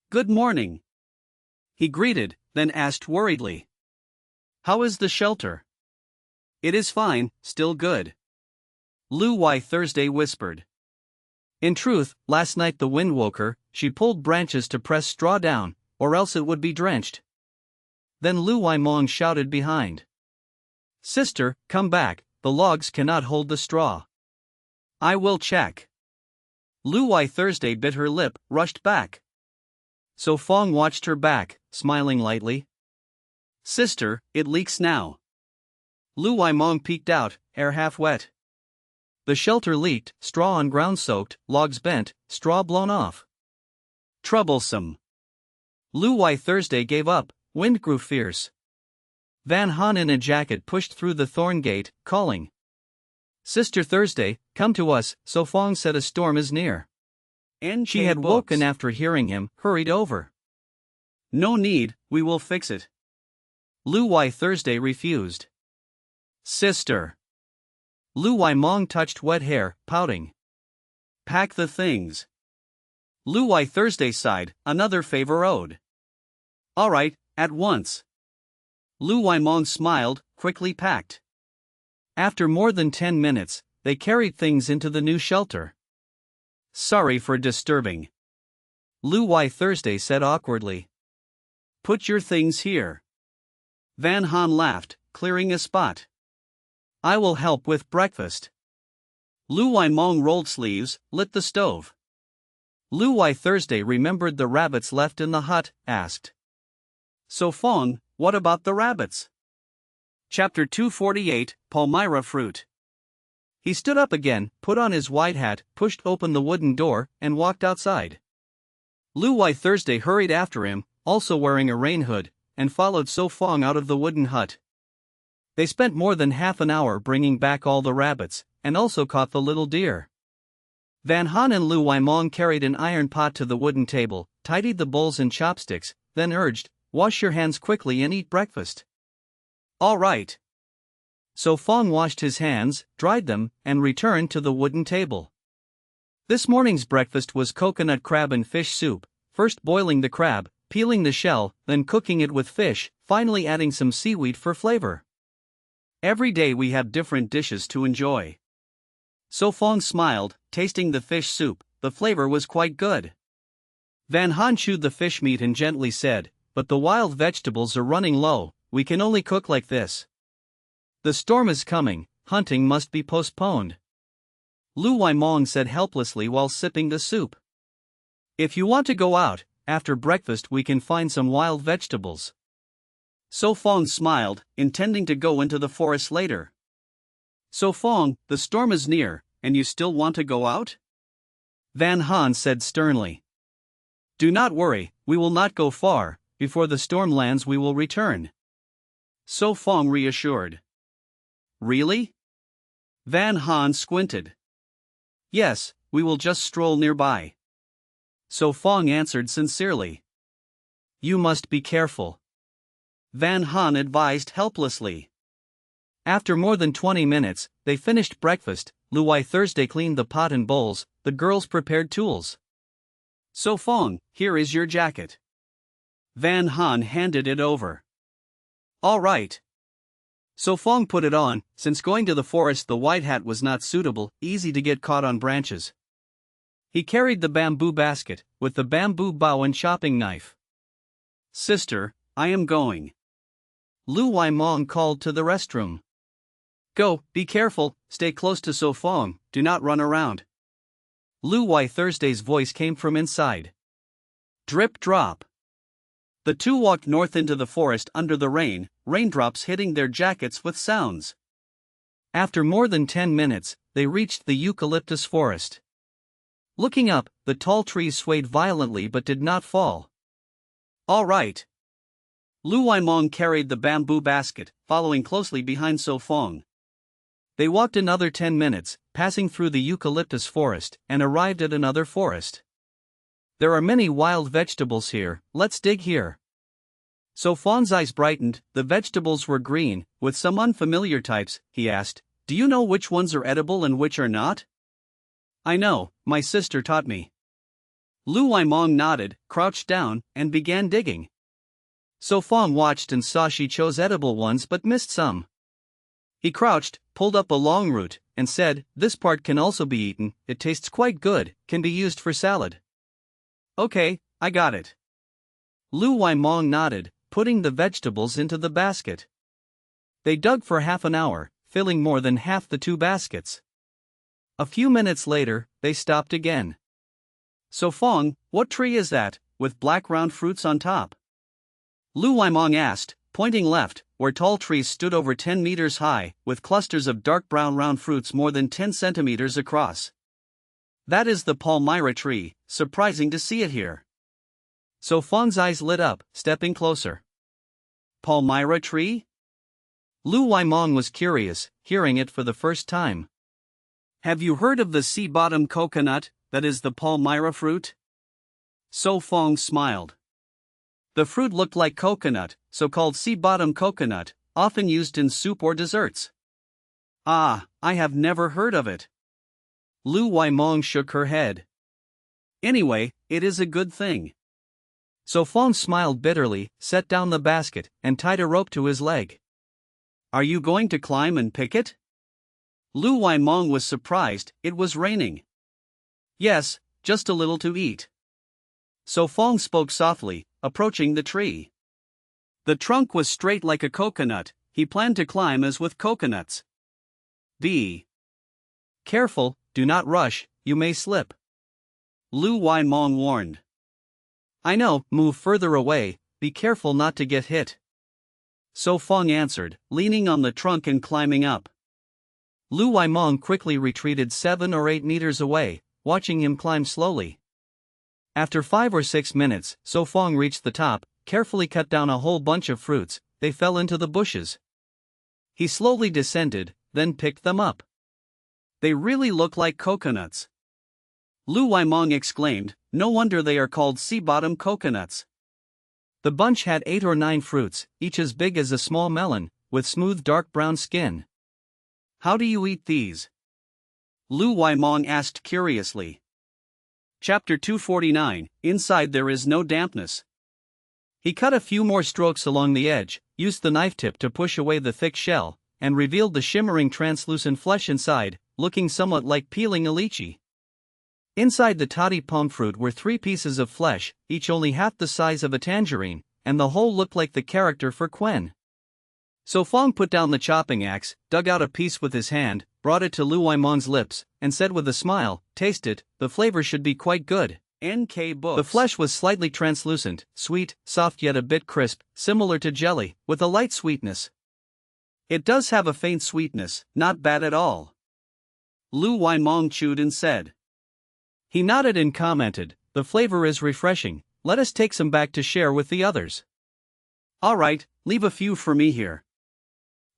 Good morning. He greeted, then asked worriedly. How is the shelter? It is fine, still good. Lu Wai Thursday whispered. In truth, last night the wind woke her, she pulled branches to press straw down, or else it would be drenched. Then Lu Waimong shouted behind. Sister, come back, the logs cannot hold the straw. I will check. Lu Wai Thursday bit her lip, rushed back. So Phong watched her back, smiling lightly. Sister, it leaks now. Lu Waimong peeked out, hair half wet. The shelter leaked, straw on ground soaked, logs bent, straw blown off. Troublesome. Lu Wai Thursday gave up, wind grew fierce. Van Han in a jacket pushed through the thorn gate, calling. Sister Thursday, come to us, so Phong said, a storm is near. She had woken after hearing him, hurried over. No need, we will fix it. Lu Wai Thursday refused. Sister. Lu Wai Mong touched wet hair, pouting. Pack the things. Lu Wai Thursday sighed, another favor owed. All right, at once. Lu Wai Mong smiled, quickly packed. After more than 10 minutes, they carried things into the new shelter. Sorry for disturbing. Lu Wai Thursday said awkwardly. Put your things here. Van Han laughed, clearing a spot. I will help with breakfast. Lu Wai Mong rolled sleeves, lit the stove. Lu Wai Thursday remembered the rabbits left in the hut, asked. So Phong, what about the rabbits? Chapter 248, Palmyra Fruit. He stood up again, put on his white hat, pushed open the wooden door, and walked outside. Lu Wai Thursday hurried after him, also wearing a rain hood, and followed So Phong out of the wooden hut. They spent more than half an hour bringing back all the rabbits, and also caught the little deer. Van Han and Lu Wai Mong carried an iron pot to the wooden table, tidied the bowls and chopsticks, then urged, wash your hands quickly and eat breakfast. All right. So Phong washed his hands, dried them, and returned to the wooden table. This morning's breakfast was coconut crab and fish soup, first boiling the crab, peeling the shell, then cooking it with fish, finally adding some seaweed for flavor. Every day we have different dishes to enjoy. So Phong smiled, tasting the fish soup. The flavor was quite good. Van Han chewed the fish meat and gently said, but the wild vegetables are running low, we can only cook like this. The storm is coming, hunting must be postponed. Lu Wai Mong said helplessly while sipping the soup. If you want to go out, after breakfast we can find some wild vegetables. So Phong smiled, intending to go into the forest later. So Phong, the storm is near, and you still want to go out? Van Han said sternly. Do not worry, we will not go far, before the storm lands we will return. So Phong reassured. Really? Van Han squinted. Yes, we will just stroll nearby. So Phong answered sincerely. You must be careful. Van Han advised helplessly. After more than 20 minutes, they finished breakfast. Lu Wai Thursday cleaned the pot and bowls, the girls prepared tools. So Phong, here is your jacket. Van Han handed it over. All right. So Phong put it on, since going to the forest the white hat was not suitable, easy to get caught on branches. He carried the bamboo basket, with the bamboo bow and chopping knife. Sister, I am going. Lu Wai Mong called to the restroom. Go, be careful, stay close to So Phong, do not run around. Lu Wai Thursday's voice came from inside. Drip drop. The two walked north into the forest under the rain, raindrops hitting their jackets with sounds. After more than 10 minutes, they reached the eucalyptus forest. Looking up, the tall trees swayed violently but did not fall. All right. Lu Wai Mong carried the bamboo basket, following closely behind So Phong. They walked another 10 minutes, passing through the eucalyptus forest, and arrived at another forest. There are many wild vegetables here, let's dig here. So Phong's eyes brightened, the vegetables were green, with some unfamiliar types, he asked, do you know which ones are edible and which are not? I know, my sister taught me. Lu Wai Mong nodded, crouched down, and began digging. So Phong watched and saw she chose edible ones but missed some. He crouched, pulled up a long root, and said, this part can also be eaten, it tastes quite good, can be used for salad. Okay, I got it. Lu Wai Mong nodded, putting the vegetables into the basket. They dug for half an hour, filling more than half the 2 baskets. A few minutes later, they stopped again. So Phong, what tree is that, with black round fruits on top? Lu Wai Mong asked, pointing left, where tall trees stood over 10 meters high, with clusters of dark brown round fruits more than 10 centimeters across. That is the Palmyra tree, surprising to see it here. So Phong's eyes lit up, stepping closer. Palmyra tree? Lu Wai Mong was curious, hearing it for the first time. Have you heard of the sea-bottom coconut, that is the palmyra fruit? So Phong smiled. The fruit looked like coconut, so called sea-bottom coconut, often used in soup or desserts. Ah, I have never heard of it. Lu Waimong shook her head. Anyway, it is a good thing. So Phong smiled bitterly, set down the basket, and tied a rope to his leg. Are you going to climb and pick it? Lu Waimong was surprised. It was raining. Yes, just a little to eat. So Phong spoke softly, approaching the tree. The trunk was straight like a coconut. He planned to climb as with coconuts. Be careful, do not rush, you may slip. Lu Waimong warned. I know, move further away, be careful not to get hit. So Phong answered, leaning on the trunk and climbing up. Lu Waimong quickly retreated 7 or 8 meters away, watching him climb slowly. After 5 or 6 minutes, So Phong reached the top, carefully cut down a whole bunch of fruits. They fell into the bushes. He slowly descended, then picked them up. They really look like coconuts. Lu Waimong exclaimed, no wonder they are called sea-bottom coconuts. The bunch had 8 or 9 fruits, each as big as a small melon, with smooth dark brown skin. How do you eat these? Lu Waimong asked curiously. Chapter 249, Inside there is no dampness. He cut a few more strokes along the edge, used the knife tip to push away the thick shell, and revealed the shimmering translucent flesh inside, looking somewhat like peeling a lychee. Inside the toddy palm fruit were 3 pieces of flesh, each only half the size of a tangerine, and the whole looked like the character for Quen. So Phong put down the chopping axe, dug out a piece with his hand, brought it to Lu Waimong's lips, and said with a smile, taste it, the flavor should be quite good. N.K. Books. The flesh was slightly translucent, sweet, soft yet a bit crisp, similar to jelly, with a light sweetness. It does have a faint sweetness, not bad at all. Lu Waimong chewed and said. He nodded and commented, the flavor is refreshing, let us take some back to share with the others. All right, leave a few for me here.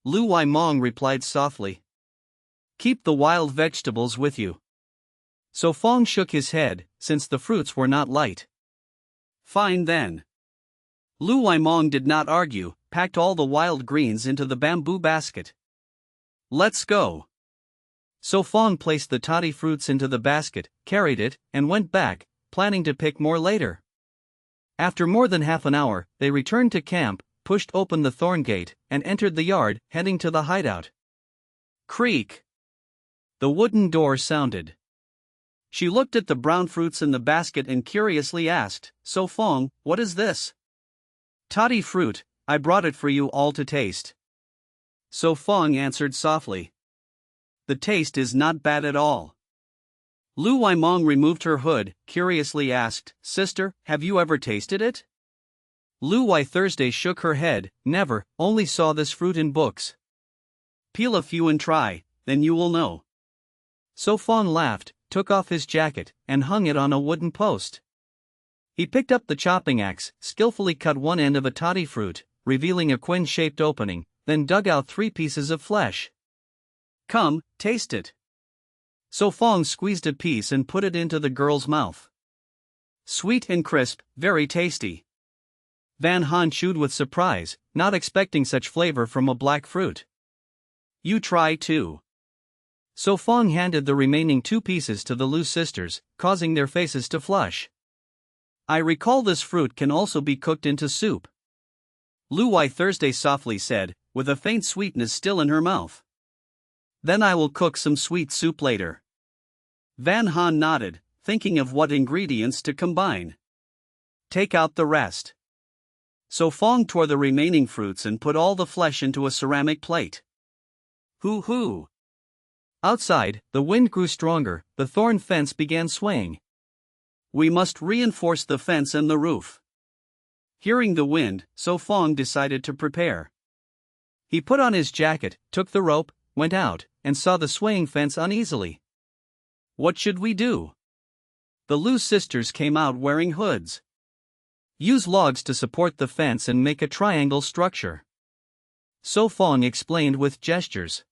Lu Waimong replied softly. Keep the wild vegetables with you. So Phong shook his head, since the fruits were not light. Fine then. Lu Waimong did not argue, packed all the wild greens into the bamboo basket. Let's go. So Phong placed the toddy fruits into the basket, carried it, and went back, planning to pick more later. After more than half an hour, they returned to camp, pushed open the thorn gate, and entered the yard, heading to the hideout. Creak. The wooden door sounded. She looked at the brown fruits in the basket and curiously asked, So Phong, what is this? Toddy fruit, I brought it for you all to taste. So Phong answered softly. The taste is not bad at all. Lu Waimong removed her hood, curiously asked, Sister, have you ever tasted it? Lu Wai Thursday shook her head, never, only saw this fruit in books. Peel a few and try, then you will know. So Phong laughed, took off his jacket, and hung it on a wooden post. He picked up the chopping axe, skillfully cut one end of a toddy fruit, revealing a Quen-shaped opening, then dug out 3 pieces of flesh. Come, taste it. So Phong squeezed a piece and put it into the girl's mouth. Sweet and crisp, very tasty. Van Han chewed with surprise, not expecting such flavor from a black fruit. You try too. So Phong handed the remaining 2 pieces to the Lu sisters, causing their faces to flush. I recall this fruit can also be cooked into soup. Lu Wai Thursday softly said, with a faint sweetness still in her mouth. Then I will cook some sweet soup later. Van Han nodded, thinking of what ingredients to combine. Take out the rest. So Phong tore the remaining fruits and put all the flesh into a ceramic plate. Hoo-hoo! Outside, the wind grew stronger, the thorn fence began swaying. We must reinforce the fence and the roof. Hearing the wind, So Phong decided to prepare. He put on his jacket, took the rope, went out, and saw the swaying fence uneasily. What should we do? The Lu sisters came out wearing hoods. Use logs to support the fence and make a triangle structure. So Phong explained with gestures.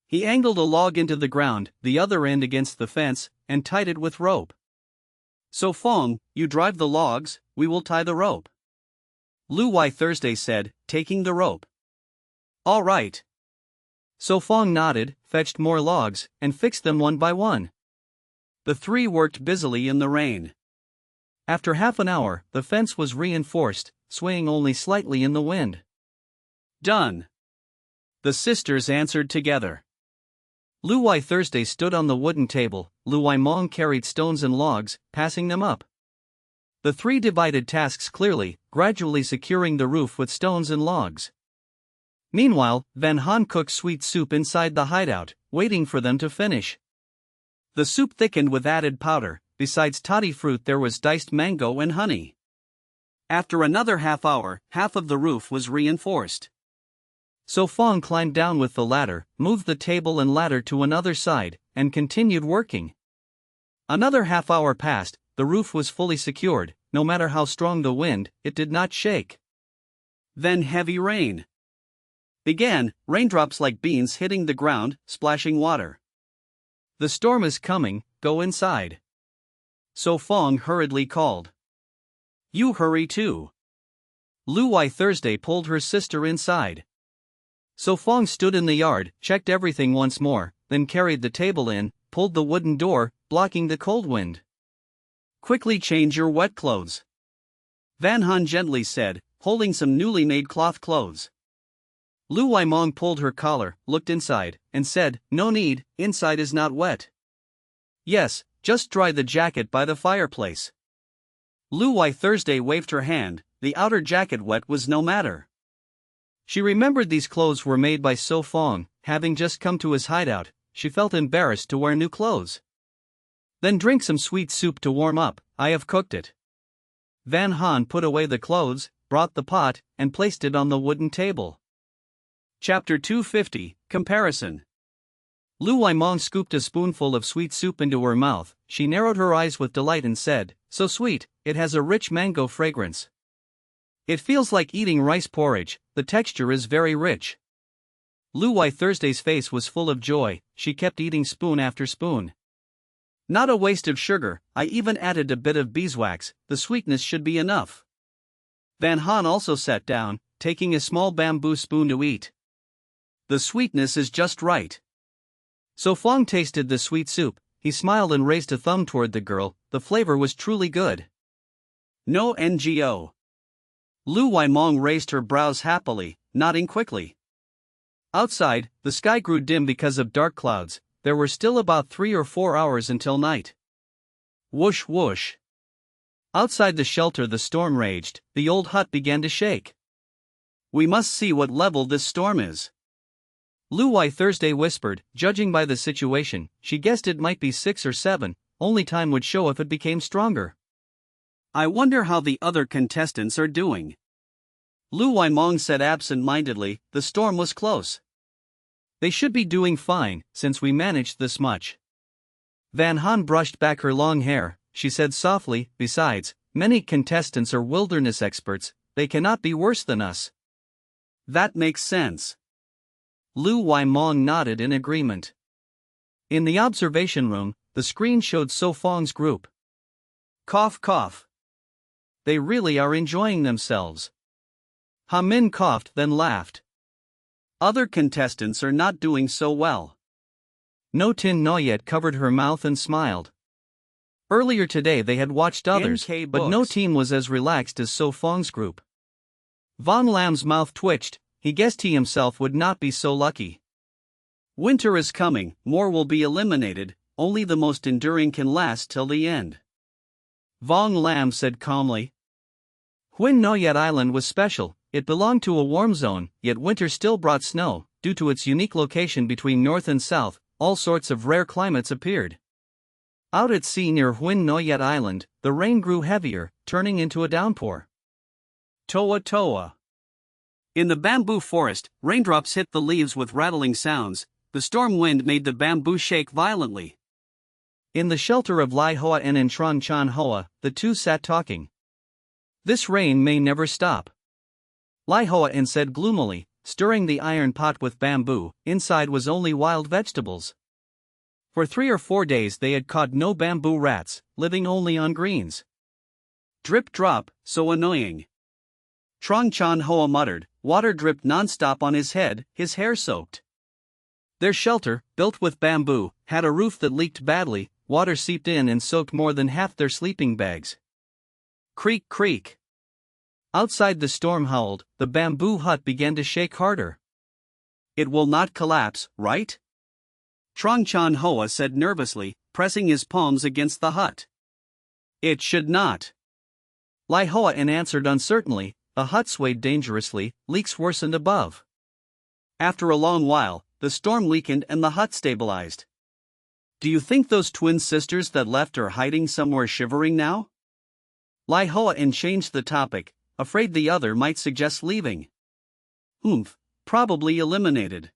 He angled a log into the ground, the other end against the fence, and tied it with rope. So Phong, you drive the logs, we will tie the rope. Lu Wai Thursday said, taking the rope. All right. So Phong nodded, fetched more logs, and fixed them one by one. The three worked busily in the rain. After half an hour, the fence was reinforced, swaying only slightly in the wind. Done. The sisters answered together. Lu Wai Thursday stood on the wooden table, Lu Wai Mong carried stones and logs, passing them up. The three divided tasks clearly, gradually securing the roof with stones and logs. Meanwhile, Van Han cooked sweet soup inside the hideout, waiting for them to finish. The soup thickened with added powder. Besides toddy fruit there was diced mango and honey. After another half hour, half of the roof was reinforced. So Phong climbed down with the ladder, moved the table and ladder to another side, and continued working. Another half hour passed, the roof was fully secured, no matter how strong the wind, it did not shake. Then heavy rain began, raindrops like beans hitting the ground, splashing water. The storm is coming, go inside. So Phong hurriedly called. You hurry too. Lu Wai Thursday pulled her sister inside. So Phong stood in the yard, checked everything once more, then carried the table in, pulled the wooden door, blocking the cold wind. Quickly change your wet clothes, Van Han gently said, holding some newly made cloth clothes. Lu Wai Mong pulled her collar, looked inside, and said, no need, inside is not wet. Yes, just dry the jacket by the fireplace. Lu Wai Thursday waved her hand, the outer jacket wet was no matter. She remembered these clothes were made by So Phong, having just come to his hideout, she felt embarrassed to wear new clothes. Then drink some sweet soup to warm up, I have cooked it. Van Han put away the clothes, brought the pot, and placed it on the wooden table. Chapter 250, Comparison. Lu Wai Mong scooped a spoonful of sweet soup into her mouth, she narrowed her eyes with delight and said, so sweet, it has a rich mango fragrance. It feels like eating rice porridge, the texture is very rich. Lu Wai Thursday's face was full of joy, she kept eating spoon after spoon. Not a waste of sugar, I even added a bit of beeswax, the sweetness should be enough. Van Han also sat down, taking a small bamboo spoon to eat. The sweetness is just right. So Phong tasted the sweet soup, he smiled and raised a thumb toward the girl, the flavor was truly good. No NGO. Lu Wai Mong raised her brows happily, nodding quickly. Outside, the sky grew dim because of dark clouds, there were still about 3 or 4 hours until night. Whoosh whoosh. Outside the shelter the storm raged, the old hut began to shake. We must see what level this storm is. Lu Wai Thursday whispered, judging by the situation, she guessed it might be 6 or 7, only time would show if it became stronger. I wonder how the other contestants are doing. Lu Wai Mong said absent-mindedly, the storm was close. They should be doing fine, since we managed this much. Van Han brushed back her long hair, she said softly, besides, many contestants are wilderness experts, they cannot be worse than us. That makes sense. Lu Wai Mong nodded in agreement. In the observation room, the screen showed So Phong's group. Cough cough. They really are enjoying themselves. Ha Min coughed then laughed. Other contestants are not doing so well. No Tin Noyet covered her mouth and smiled. Earlier today they had watched others, but no team was as relaxed as So Phong's group. Von Lam's mouth twitched, he guessed he himself would not be so lucky. Winter is coming, more will be eliminated, only the most enduring can last till the end. Von Lam said calmly. Huin Noyet Island was special, it belonged to a warm zone, yet winter still brought snow, due to its unique location between north and south, all sorts of rare climates appeared. Out at sea near Huin Noyet Island, the rain grew heavier, turning into a downpour. Toa Toa. In the bamboo forest, raindrops hit the leaves with rattling sounds, the storm wind made the bamboo shake violently. In the shelter of Lai Hoa and in Tron Chan Hoa, the two sat talking. This rain may never stop. Lai Hoa said gloomily, stirring the iron pot with bamboo. Inside was only wild vegetables. For 3 or 4 days they had caught no bamboo rats, living only on greens. Drip drop, so annoying. Trong Chan Hoa muttered. Water dripped non-stop on his head, his hair soaked. Their shelter, built with bamboo, had a roof that leaked badly. Water seeped in and soaked more than half their sleeping bags. Creak creak. Outside the storm howled. The bamboo hut began to shake harder. It will not collapse, right? Trong Chan Hoa said nervously, pressing his palms against the hut. It should not. Lai Hoa answered uncertainly. The hut swayed dangerously. Leaks worsened above. After a long while, the storm weakened and the hut stabilized. Do you think those twin sisters that left are hiding somewhere shivering now? Lai Hoa changed the topic, afraid the other might suggest leaving. Probably eliminated.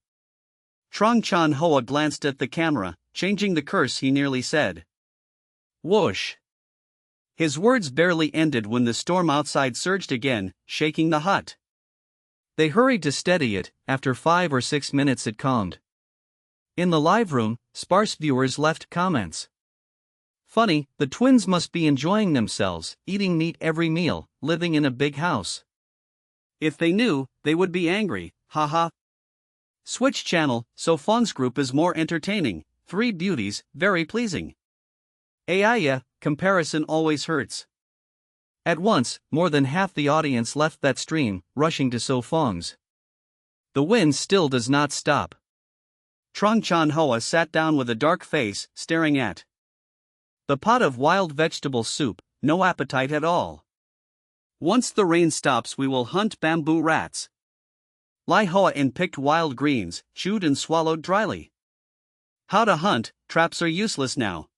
Trong Chan Hoa glanced at the camera, changing the curse he nearly said. Whoosh. His words barely ended when the storm outside surged again, shaking the hut. They hurried to steady it. After 5 or 6 minutes it calmed. In the live room, sparse viewers left comments. Funny, the twins must be enjoying themselves, eating meat every meal, living in a big house. If they knew, they would be angry, haha. Switch channel, so Fong's group is more entertaining. 3 beauties, very pleasing. Yeah, comparison always hurts. At once, more than half the audience left that stream, rushing to So Fong's. The wind still does not stop. Trong Chan Hoa sat down with a dark face, staring at the pot of wild vegetable soup. No appetite at all. Once the rain stops we will hunt bamboo rats. Lai Hoa picked wild greens, chewed and swallowed dryly. How to hunt? Traps are useless now.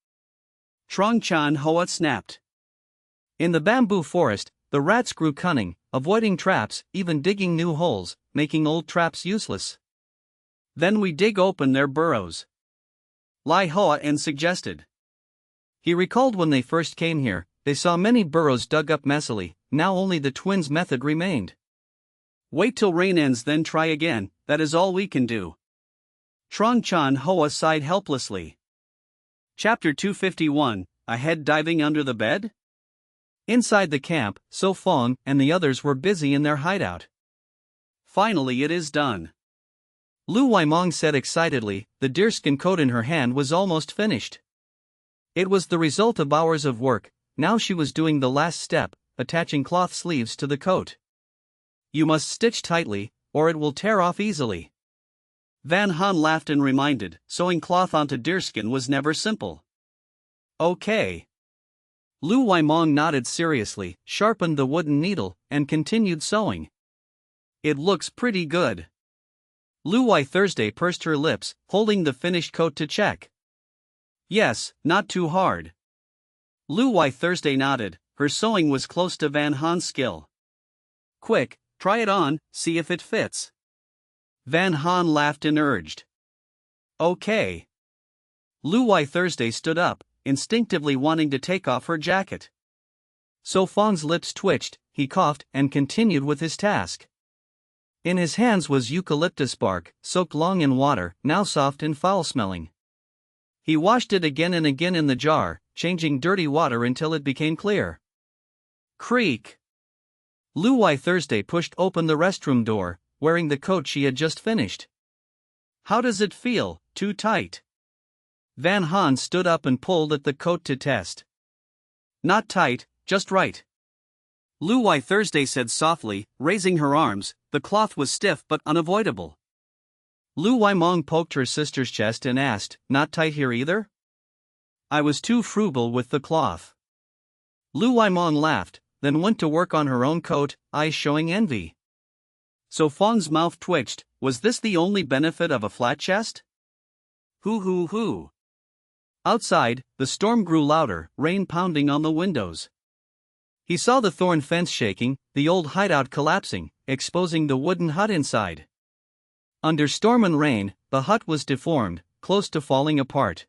Trong Chan Hoa snapped. In the bamboo forest, the rats grew cunning, avoiding traps, even digging new holes, making old traps useless. Then we dig open their burrows. Lai Hoa suggested. He recalled when they first came here, they saw many burrows dug up messily. Now only the twins' method remained. Wait till rain ends then try again, that is all we can do. Trong Chan Hoa sighed helplessly. Chapter 251, A Head Diving Under the Bed? Inside the camp, So Phong and the others were busy in their hideout. Finally it is done. Lu Waimong said excitedly. The deerskin coat in her hand was almost finished. It was the result of hours of work. Now she was doing the last step, attaching cloth sleeves to the coat. You must stitch tightly, or it will tear off easily. Van Han laughed and reminded, sewing cloth onto deerskin was never simple. Okay. Lu Waimong nodded seriously, sharpened the wooden needle, and continued sewing. It looks pretty good. Lu Wai Thursday pursed her lips, holding the finished coat to check. Yes, not too hard. Lu Wai Thursday nodded. Her sewing was close to Van Han's skill. Quick, try it on, see if it fits. Van Han laughed and urged. Okay. Lu Wai Thursday stood up, instinctively wanting to take off her jacket. So Fong's lips twitched, he coughed and continued with his task. In his hands was eucalyptus bark, soaked long in water, now soft and foul-smelling. He washed it again and again in the jar, changing dirty water until it became clear. Creak. Lu Wai Thursday pushed open the restroom door, wearing the coat she had just finished. How does it feel? Too tight. Van Han stood up and pulled at the coat to test. Not tight, just right. Lu Wai Thursday said softly, raising her arms. The cloth was stiff but unavoidable. Lu Waimong poked her sister's chest and asked, not tight here either? I was too frugal with the cloth. Lu Waimong laughed, then went to work on her own coat, eyes showing envy. So Fong's mouth twitched. Was this the only benefit of a flat chest? Hoo. Outside, the storm grew louder, rain pounding on the windows. He saw the thorn fence shaking, the old hideout collapsing, exposing the wooden hut inside. Under storm and rain, the hut was deformed, close to falling apart.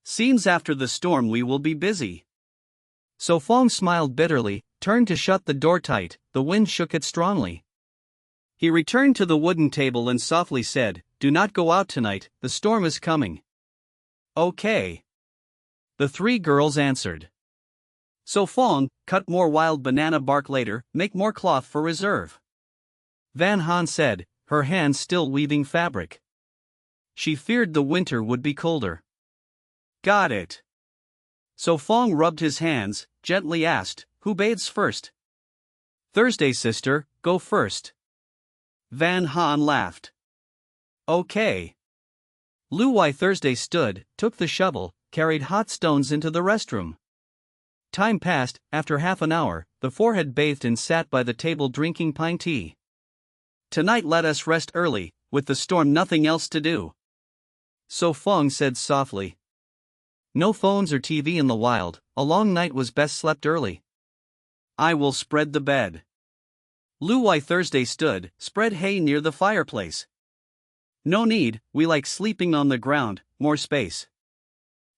Seems after the storm we will be busy. So Phong smiled bitterly, turned to shut the door tight. The wind shook it strongly. He returned to the wooden table and softly said, "Do not go out tonight, the storm is coming." "Okay," the three girls answered. "So Phong, cut more wild banana bark later, make more cloth for reserve," Van Han said, her hands still weaving fabric. She feared the winter would be colder. "Got it." So Phong rubbed his hands, gently asked, "Who bathes first?" "Thursday, sister, go first." Van Han laughed. "Okay." Lu Wai Thursday stood, took the shovel, carried hot stones into the restroom. Time passed. After half an hour, the four had bathed and sat by the table drinking pine tea. "Tonight let us rest early, with the storm nothing else to do," So Phong said softly. No phones or TV in the wild, a long night was best slept early. "I will spread the bed." Lu Wai Thursday stood, spread hay near the fireplace. "No need, we like sleeping on the ground, more space."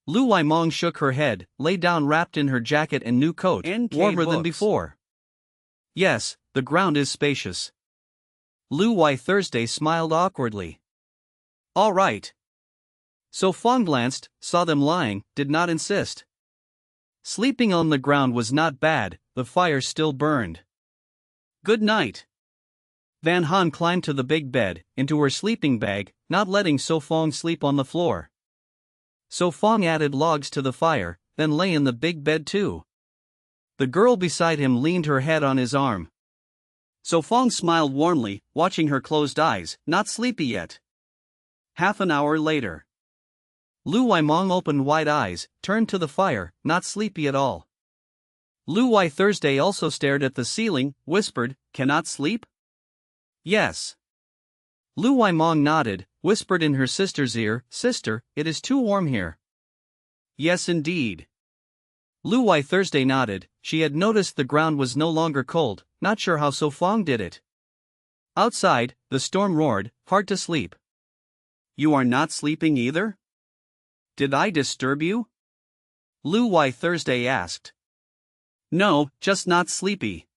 Lu Wai Mong shook her head, lay down wrapped in her jacket and new coat, warmer than before. "Yes, the ground is spacious." Lu Wai Thursday smiled awkwardly. "All right." So Phong glanced, saw them lying, did not insist. Sleeping on the ground was not bad, the fire still burned. "Good night." Van Han climbed to the big bed, into her sleeping bag, not letting So Phong sleep on the floor. So Phong added logs to the fire, then lay in the big bed too. The girl beside him leaned her head on his arm. So Phong smiled warmly, watching her closed eyes, not sleepy yet. Half an hour later. Lu Wai Mong opened wide eyes, turned to the fire, not sleepy at all. Lu Wai Thursday also stared at the ceiling, whispered, "Cannot sleep?" "Yes." Lu Wai Mong nodded, whispered in her sister's ear, "Sister, it is too warm here." "Yes indeed." Lu Wai Thursday nodded. She had noticed the ground was no longer cold, not sure how So Phong did it. Outside, the storm roared, hard to sleep. "You are not sleeping either? Did I disturb you?" Lu Wai Thursday asked. "No, just not sleepy."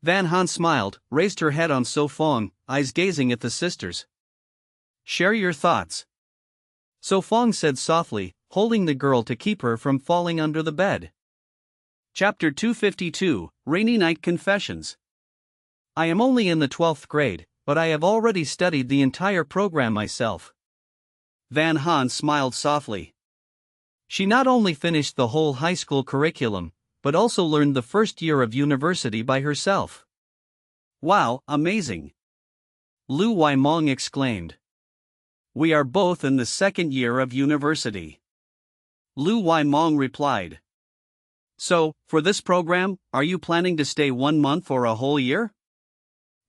Van Han smiled, raised her head on So Phong, eyes gazing at the sisters. "Share your thoughts." So Phong said softly, holding the girl to keep her from falling under the bed. Chapter 252, Rainy Night Confessions. "I am only in the 12th grade, but I have already studied the entire program myself." Van Han smiled softly. She not only finished the whole high school curriculum, but also learned the first year of university by herself. "Wow, amazing!" Lu Wai Mong exclaimed. "We are both in the second year of university." Lu Wai Mong replied. "So, for this program, are you planning to stay 1 month or a whole year?"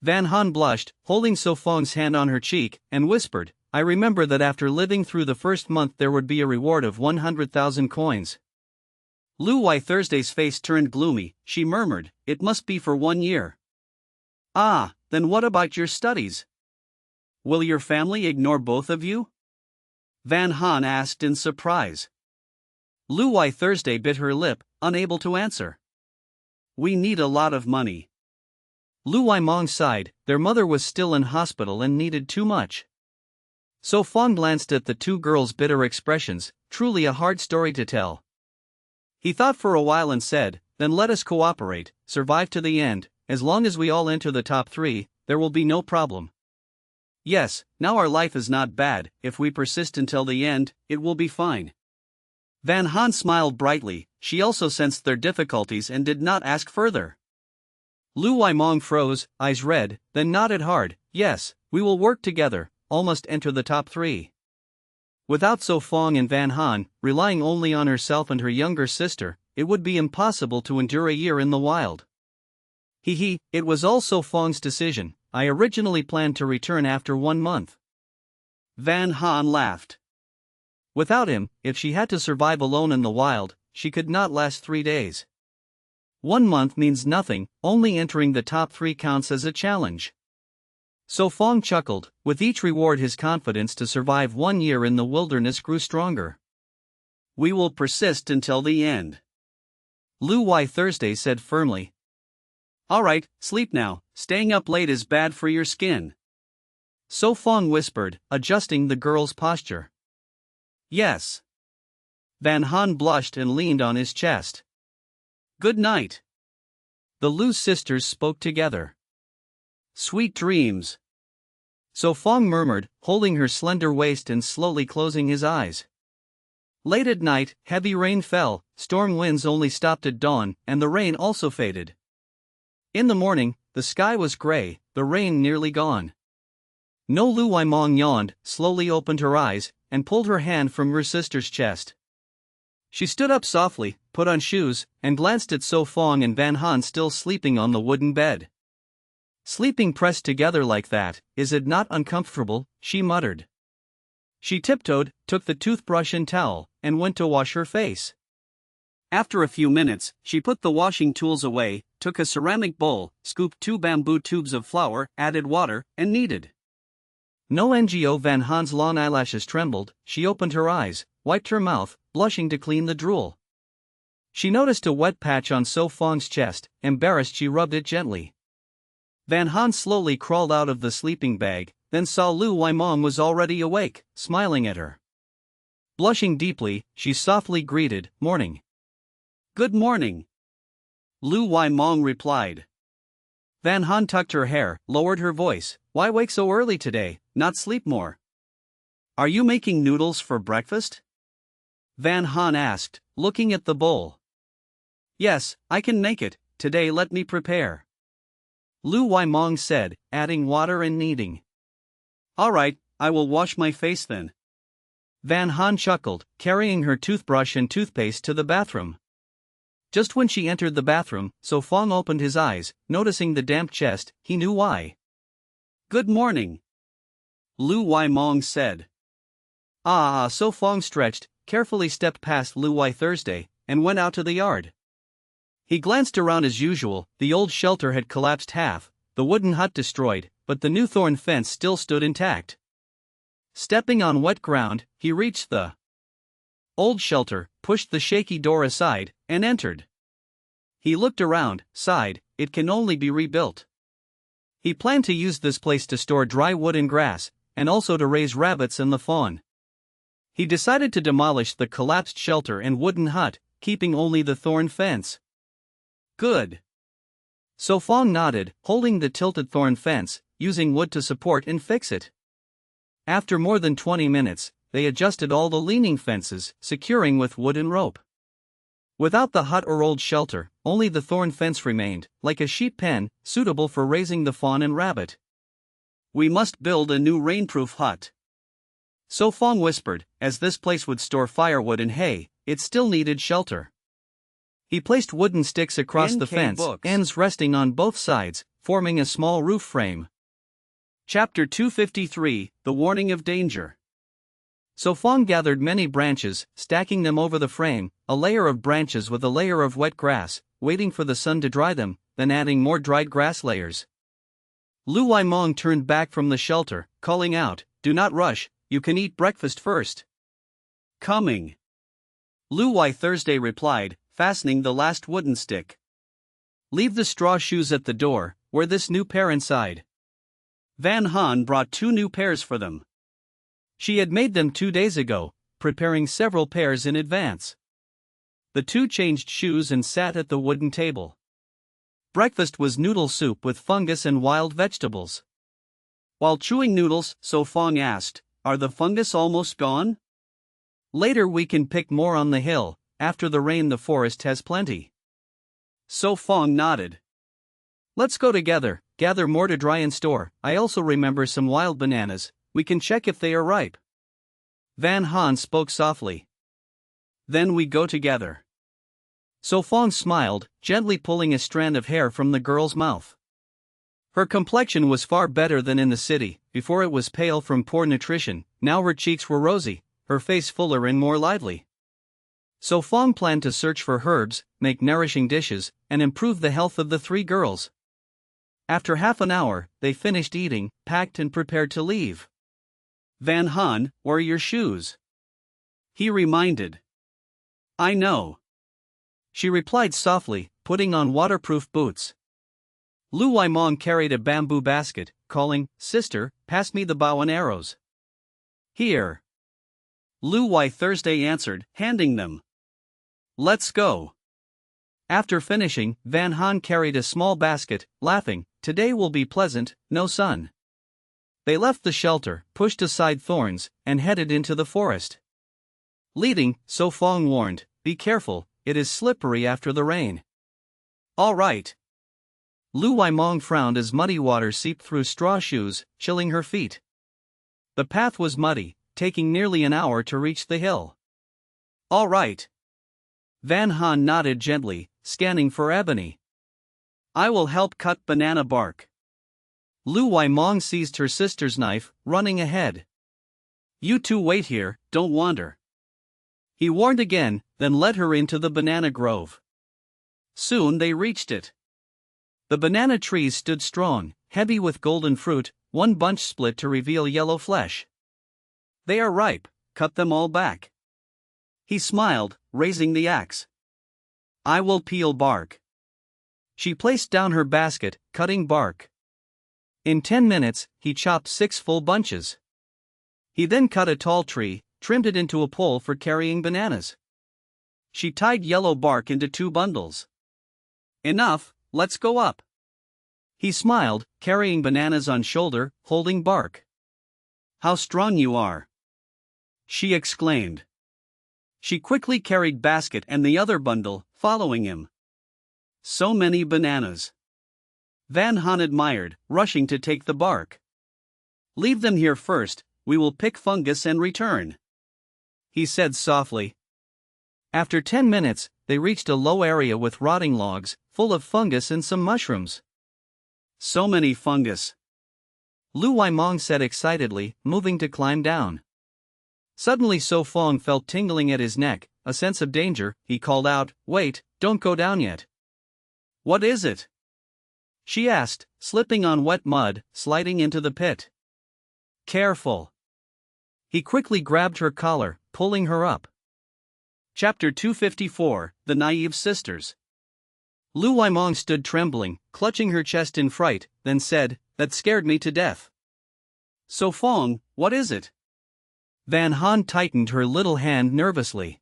Van Han blushed, holding So Fong's hand on her cheek, and whispered, "I remember that after living through the first month there would be a reward of 100,000 coins. Lu Wai Thursday's face turned gloomy. She murmured, "It must be for 1 year." "Ah, then what about your studies? Will your family ignore both of you?" Van Han asked in surprise. Lu Wai Thursday bit her lip, unable to answer. "We need a lot of money." Lu Wai Mong sighed. Their mother was still in hospital and needed too much. So Phong glanced at the two girls' bitter expressions, truly a hard story to tell. He thought for a while and said, "Then let us cooperate, survive to the end. As long as we all enter the top 3, there will be no problem. Yes, now our life is not bad, if we persist until the end, it will be fine." Van Han smiled brightly. She also sensed their difficulties and did not ask further. Lu Wai Mong froze, eyes red, then nodded hard. "Yes, we will work together, almost enter the top 3. Without So Phong and Van Han, relying only on herself and her younger sister, it would be impossible to endure a year in the wild. It was all So Fong's decision. I originally planned to return after 1 month." Van Han laughed. Without him, if she had to survive alone in the wild, she could not last 3 days. 1 month means nothing, only entering the top 3 counts as a challenge. So Phong chuckled. With each reward his confidence to survive 1 year in the wilderness grew stronger. "We will persist until the end," Lu Wai Thursday said firmly. Alright, sleep now, staying up late is bad for your skin. So Phong whispered, adjusting the girl's posture. Yes. Van Han blushed and leaned on his chest. Good night. The Lu sisters spoke together. Sweet dreams. So Phong murmured, holding her slender waist and slowly closing his eyes. Late at night, heavy rain fell, storm winds only stopped at dawn, and the rain also faded. In the morning, the sky was gray, the rain nearly gone. No Lu Waimong yawned, slowly opened her eyes, and pulled her hand from her sister's chest. She stood up softly, put on shoes, and glanced at So Phong and Van Han still sleeping on the wooden bed. Sleeping pressed together like that, is it not uncomfortable? She muttered. She tiptoed, took the toothbrush and towel, and went to wash her face. After a few minutes, she put the washing tools away, took a ceramic bowl, scooped 2 bamboo tubes of flour, added water, and kneaded. No NGO Van Han's long eyelashes trembled, she opened her eyes, wiped her mouth, blushing to clean the drool. She noticed a wet patch on So Phong's chest, embarrassed she rubbed it gently. Van Han slowly crawled out of the sleeping bag, then saw Lu Waimong was already awake, smiling at her. Blushing deeply, she softly greeted, "Morning." "Good morning," Lu Waimong replied. Van Han tucked her hair, lowered her voice, "Why wake so early today, not sleep more? Are you making noodles for breakfast?" Van Han asked, looking at the bowl. "Yes, I can make it, today let me prepare," Lu Waimong said, adding water and kneading. "Alright, I will wash my face then." Van Han chuckled, carrying her toothbrush and toothpaste to the bathroom. Just when she entered the bathroom, So Phong opened his eyes, noticing the damp chest, he knew why. "Good morning," Lu Waimong said. So Phong stretched, carefully stepped past Lu Wai Thursday, and went out to the yard. He glanced around as usual, the old shelter had collapsed half, the wooden hut destroyed, but the new thorn fence still stood intact. Stepping on wet ground, he reached the old shelter, pushed the shaky door aside, and entered. He looked around, sighed, it can only be rebuilt. He planned to use this place to store dry wood and grass, and also to raise rabbits and the fawn. He decided to demolish the collapsed shelter and wooden hut, keeping only the thorn fence. Good. So Phong nodded, holding the tilted thorn fence, using wood to support and fix it. After more than 20 minutes, they adjusted all the leaning fences, securing with wood and rope. Without the hut or old shelter, only the thorn fence remained, like a sheep pen, suitable for raising the fawn and rabbit. "We must build a new rainproof hut," So Phong whispered, as this place would store firewood and hay, it still needed shelter. He placed wooden sticks across the fence, ends resting on both sides, forming a small roof frame. Chapter 253, The Warning of Danger. So Phong gathered many branches, stacking them over the frame, a layer of branches with a layer of wet grass, waiting for the sun to dry them, then adding more dried grass layers. Lu Waimong turned back from the shelter, calling out, "Do not rush, you can eat breakfast first." "Coming," Lu Wai Thursday replied, fastening the last wooden stick. "Leave the straw shoes at the door, wear this new pair inside." Van Han brought 2 new pairs for them. She had made them 2 days ago, preparing several pairs in advance. The 2 changed shoes and sat at the wooden table. Breakfast was noodle soup with fungus and wild vegetables. While chewing noodles, So Phong asked, "Are the fungus almost gone?" "Later we can pick more on the hill, after the rain the forest has plenty." So Phong nodded. "Let's go together, gather more to dry and store. I also remember some wild bananas, we can check if they are ripe." Van Han spoke softly. "Then we go together." So Phong smiled, gently pulling a strand of hair from the girl's mouth. Her complexion was far better than in the city. Before it was pale from poor nutrition, now her cheeks were rosy, her face fuller and more lively. So Phong planned to search for herbs, make nourishing dishes, and improve the health of the 3 girls. After half an hour, they finished eating, packed and prepared to leave. "Van Han, where are your shoes?" he reminded. "I know," she replied softly, putting on waterproof boots. Lu Waimong carried a bamboo basket, calling, "Sister, pass me the bow and arrows." "Here." Lu Wai Thursday answered, handing them. "Let's go." After finishing, Van Han carried a small basket, laughing, "Today will be pleasant, no sun." They left the shelter, pushed aside thorns, and headed into the forest. Leading, So Phong warned, "Be careful, it is slippery after the rain." "All right." Lu Waimong frowned as muddy water seeped through straw shoes, chilling her feet. The path was muddy, taking nearly an hour to reach the hill. "All right." Van Han nodded gently, scanning for ebony. "I will help cut banana bark." Lu Waimong seized her sister's knife, running ahead. "You two wait here, don't wander." He warned again, then led her into the banana grove. Soon they reached it. The banana trees stood strong, heavy with golden fruit, one bunch split to reveal yellow flesh. "They are ripe, cut them all back." He smiled, raising the axe. "I will peel bark." She placed down her basket, cutting bark. In 10 minutes, he chopped 6 full bunches. He then cut a tall tree, trimmed it into a pole for carrying bananas. She tied yellow bark into 2 bundles. "Enough, let's go up." He smiled, carrying bananas on shoulder, holding bark. "How strong you are!" she exclaimed. She quickly carried basket and the other bundle, following him. "So many bananas." Van Han admired, rushing to take the bark. "Leave them here first, we will pick fungus and return," he said softly. After 10 minutes, they reached a low area with rotting logs, full of fungus and some mushrooms. "So many fungus," Lu Waimong said excitedly, moving to climb down. Suddenly So Phong felt tingling at his neck, a sense of danger. He called out, "Wait, don't go down yet." "What is it?" she asked, slipping on wet mud, sliding into the pit. "Careful." He quickly grabbed her collar, pulling her up. Chapter 254, The Naive Sisters. Lu Waimong stood trembling, clutching her chest in fright, then said, "That scared me to death." "So Phong, what is it?" Van Han tightened her little hand nervously.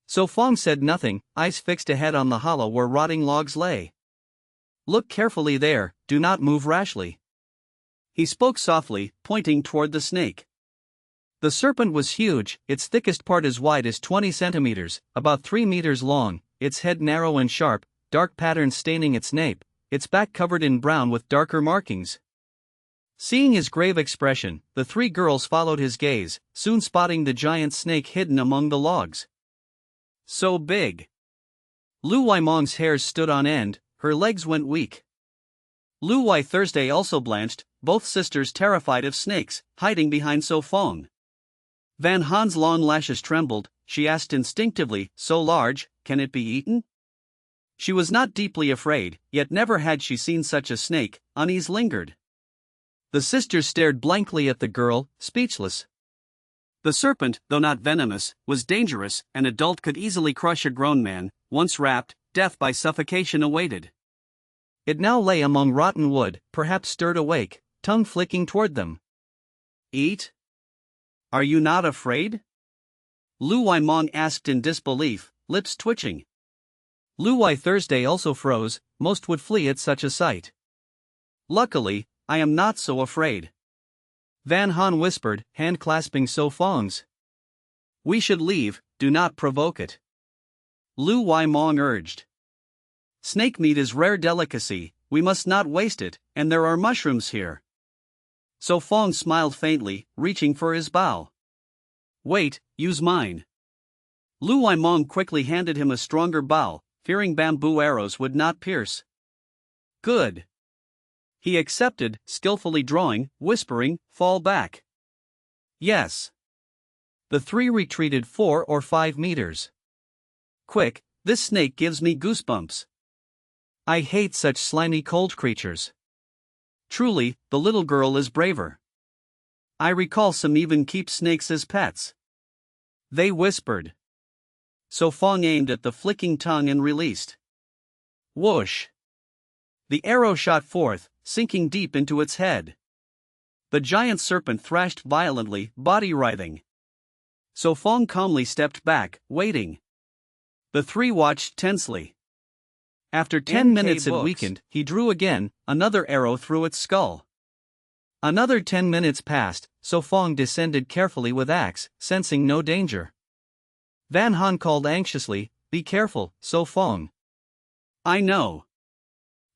So Phong said nothing, eyes fixed ahead on the hollow where rotting logs lay. "Look carefully there, do not move rashly." He spoke softly, pointing toward the snake. The serpent was huge, its thickest part as wide as 20 centimeters, about 3 meters long, its head narrow and sharp, dark patterns staining its nape, its back covered in brown with darker markings. Seeing his grave expression, the 3 girls followed his gaze, soon spotting the giant snake hidden among the logs. So big. Lu Waimong's hairs stood on end, her legs went weak. Lu Wai Thursday also blanched, both sisters terrified of snakes, hiding behind So Phong. Van Han's long lashes trembled, she asked instinctively, "So large, can it be eaten?" She was not deeply afraid, yet never had she seen such a snake. Unease lingered. The sisters stared blankly at the girl, speechless. The serpent, though not venomous, was dangerous. An adult could easily crush a grown man. Once wrapped, death by suffocation awaited. It now lay among rotten wood, perhaps stirred awake, tongue flicking toward them. "Eat? Are you not afraid?" Lu Waimong asked in disbelief, lips twitching. Lu Wai Thursday also froze, most would flee at such a sight. "Luckily, I am not so afraid," Van Han whispered, hand clasping So Phong's. "We should leave, do not provoke it," Lu Waimong urged. "Snake meat is rare delicacy, we must not waste it, and there are mushrooms here." So Phong smiled faintly, reaching for his bow. "Wait, use mine." Lu Waimong quickly handed him a stronger bow, fearing bamboo arrows would not pierce. "Good." He accepted, skillfully drawing, whispering, "Fall back." "Yes." The 3 retreated 4 or 5 meters. "Quick, this snake gives me goosebumps. I hate such slimy cold creatures." Truly, the little girl is braver. "I recall some even keep snakes as pets," they whispered. So Phong aimed at the flicking tongue and released. Whoosh! The arrow shot forth, sinking deep into its head. The giant serpent thrashed violently, body writhing. So Phong calmly stepped back, waiting. The three watched tensely. After 10 minutes it weakened, he drew again, another arrow through its skull. Another 10 minutes passed, so Phong descended carefully with axe, sensing no danger. Van Han called anxiously, "Be careful, So Phong." "I know,"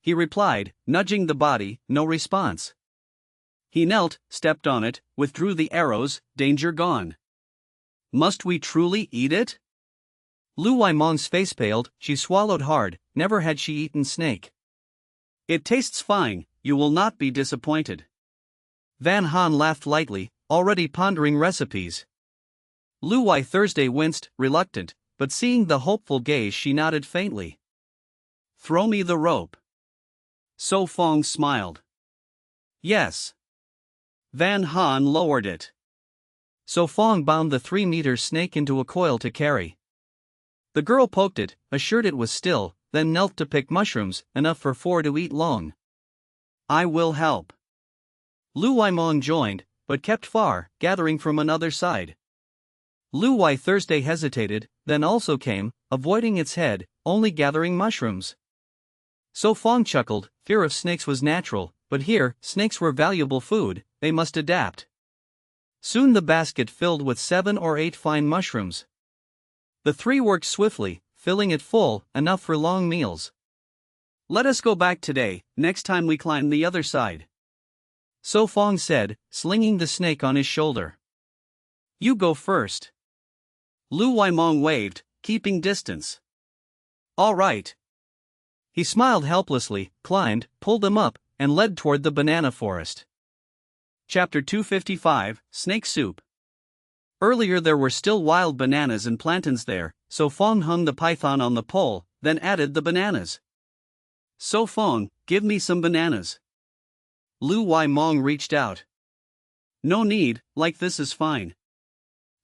he replied, nudging the body. No response. He knelt, stepped on it, withdrew the arrows, danger gone. "Must we truly eat it?" Lu Waimong's face paled, she swallowed hard, never had she eaten snake. "It tastes fine, you will not be disappointed." Van Han laughed lightly, already pondering recipes. Lu Wai Thursday winced, reluctant, but seeing the hopeful gaze she nodded faintly. "Throw me the rope." So Phong smiled. "Yes." Van Han lowered it. So Phong bound the 3-meter snake into a coil to carry. The girl poked it, assured it was still, then knelt to pick mushrooms, enough for 4 to eat long. "I will help." Lu Waimong joined, but kept far, gathering from another side. Lu Wai Thursday hesitated, then also came, avoiding its head, only gathering mushrooms. So Phong chuckled, fear of snakes was natural, but here, snakes were valuable food, they must adapt. Soon the basket filled with 7 or 8 fine mushrooms. The three worked swiftly, filling it full, enough for long meals. "Let us go back today, next time we climb the other side," So Phong said, slinging the snake on his shoulder. "You go first." Lu Waimong waved, keeping distance. "All right." He smiled helplessly, climbed, pulled them up, and led toward the banana forest. Chapter 255, Snake Soup. Earlier there were still wild bananas and plantains there, so Phong hung the python on the pole, then added the bananas. "So Phong, give me some bananas." Lu Waimong reached out. "No need, like this is fine."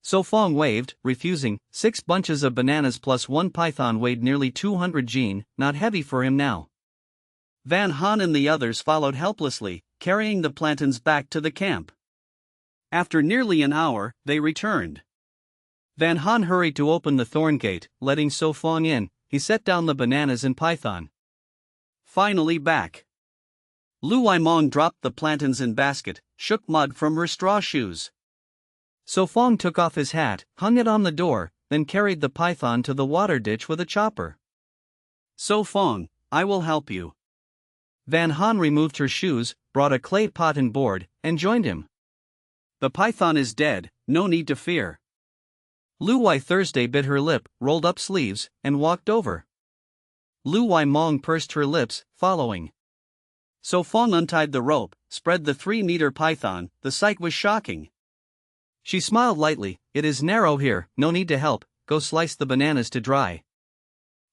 So Phong waved, refusing. 6 bunches of bananas plus 1 python weighed nearly 200 jin, not heavy for him now. Van Han and the others followed helplessly, carrying the plantains back to the camp. After nearly an hour, they returned. Van Han hurried to open the thorn gate, letting So Phong in. He set down the bananas and python. "Finally back." Lu Waimong dropped the plantains in basket, shook mud from her straw shoes. So Phong took off his hat, hung it on the door, then carried the python to the water ditch with a chopper. "So Phong, I will help you." Van Han removed her shoes, brought a clay pot and board, and joined him. "The python is dead, no need to fear." Lu Wai Thursday bit her lip, rolled up sleeves, and walked over. Lu Waimong pursed her lips, following. So Phong untied the rope, spread the 3-meter python. The sight was shocking. She smiled lightly. "It is narrow here, no need to help, go slice the bananas to dry."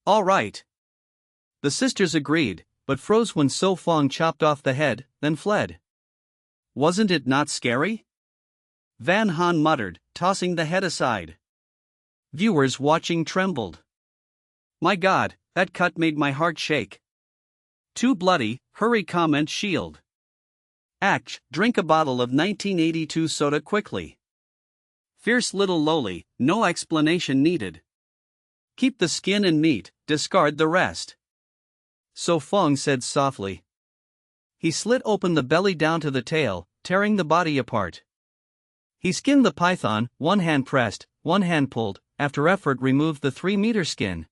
"All right." The sisters agreed, but froze when So Phong chopped off the head, then fled. "Wasn't it not scary?" Van Han muttered, tossing the head aside. Viewers watching trembled. "My God, that cut made my heart shake." "Too bloody, hurry comment shield." "Ach, drink a bottle of 1982 soda quickly." "Fierce little loli, no explanation needed." "Keep the skin and meat, discard the rest." So Phong said softly. He slit open the belly down to the tail, tearing the body apart. He skinned the python, one hand pressed, one hand pulled, after effort removed the 3-meter skin.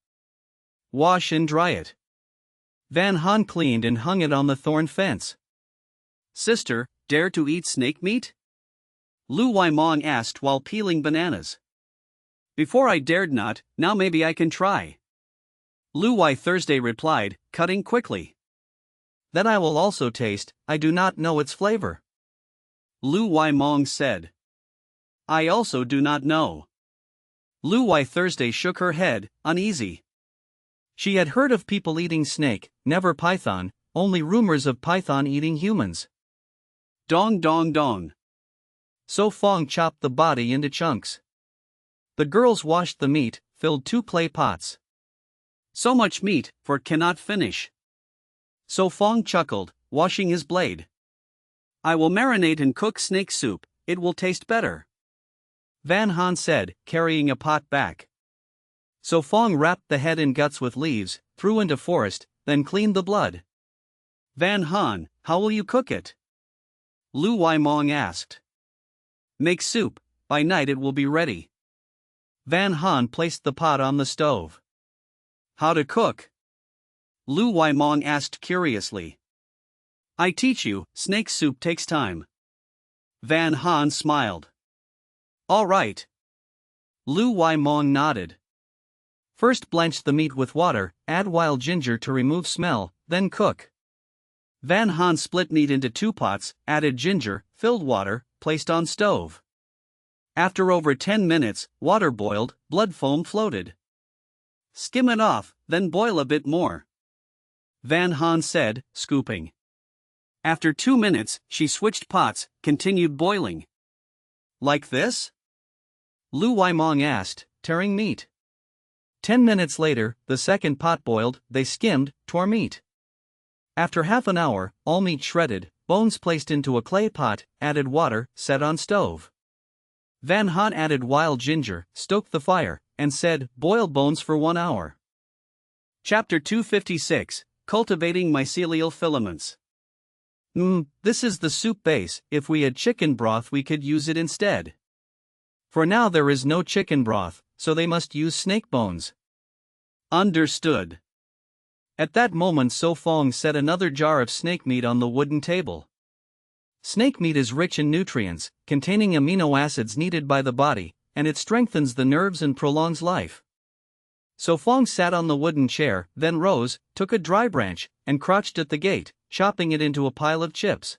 "Wash and dry it." Van Han cleaned and hung it on the thorn fence. "Sister, dare to eat snake meat?" Lu Waimong asked while peeling bananas. "Before I dared not, now maybe I can try." Lu Wai Thursday replied, cutting quickly. "Then I will also taste, I do not know its flavor." Lu Waimong said. "I also do not know." Lu Wai Thursday shook her head, uneasy. She had heard of people eating snake, never python, only rumors of python eating humans. Dong dong dong. So Phong chopped the body into chunks. The girls washed the meat, filled 2 clay pots. "So much meat, for cannot finish." So Phong chuckled, washing his blade. I will marinate and cook snake soup, it will taste better. Van Han said, carrying a pot back. So Phong wrapped the head and guts with leaves, threw into forest, then cleaned the blood. Van Han, how will you cook it? Lu Waimong asked. Make soup, by night it will be ready. Van Han placed the pot on the stove. How to cook? Lu Waimong asked curiously. I teach you, snake soup takes time. Van Han smiled. All right. Lu Waimong nodded. First blanch the meat with water, add wild ginger to remove smell, then cook. Van Han split meat into 2 pots, added ginger, filled water, placed on stove. After over 10 minutes, water boiled, blood foam floated. Skim it off, then boil a bit more. Van Han said, scooping. After 2 minutes, she switched pots, continued boiling. Like this? Lu Waimong asked, tearing meat. 10 minutes later, the second pot boiled, they skimmed, tore meat. After half an hour, all meat shredded, bones placed into a clay pot, added water, set on stove. Van Han added wild ginger, stoked the fire, and said, boil bones for 1 hour. Chapter 256, Cultivating Mycelial Filaments. This is the soup base, if we had chicken broth we could use it instead. For now there is no chicken broth, so they must use snake bones. Understood. At that moment So Phong set another jar of snake meat on the wooden table. Snake meat is rich in nutrients, containing amino acids needed by the body, and it strengthens the nerves and prolongs life. So Phong sat on the wooden chair, then rose, took a dry branch, and crouched at the gate, chopping it into a pile of chips.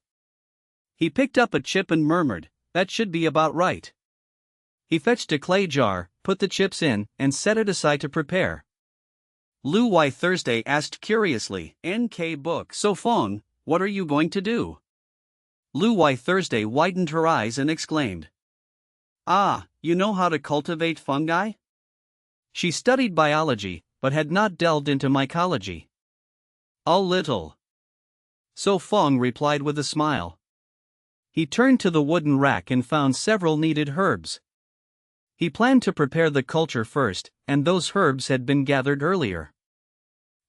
He picked up a chip and murmured, that should be about right. He fetched a clay jar, put the chips in, and set it aside to prepare. Lu Wai Thursday asked curiously, NK book. So Phong, what are you going to do? Lu Wai Thursday widened her eyes and exclaimed. Ah, you know how to cultivate fungi? She studied biology, but had not delved into mycology. A little. So Phong replied with a smile. He turned to the wooden rack and found several needed herbs. He planned to prepare the culture first, and those herbs had been gathered earlier.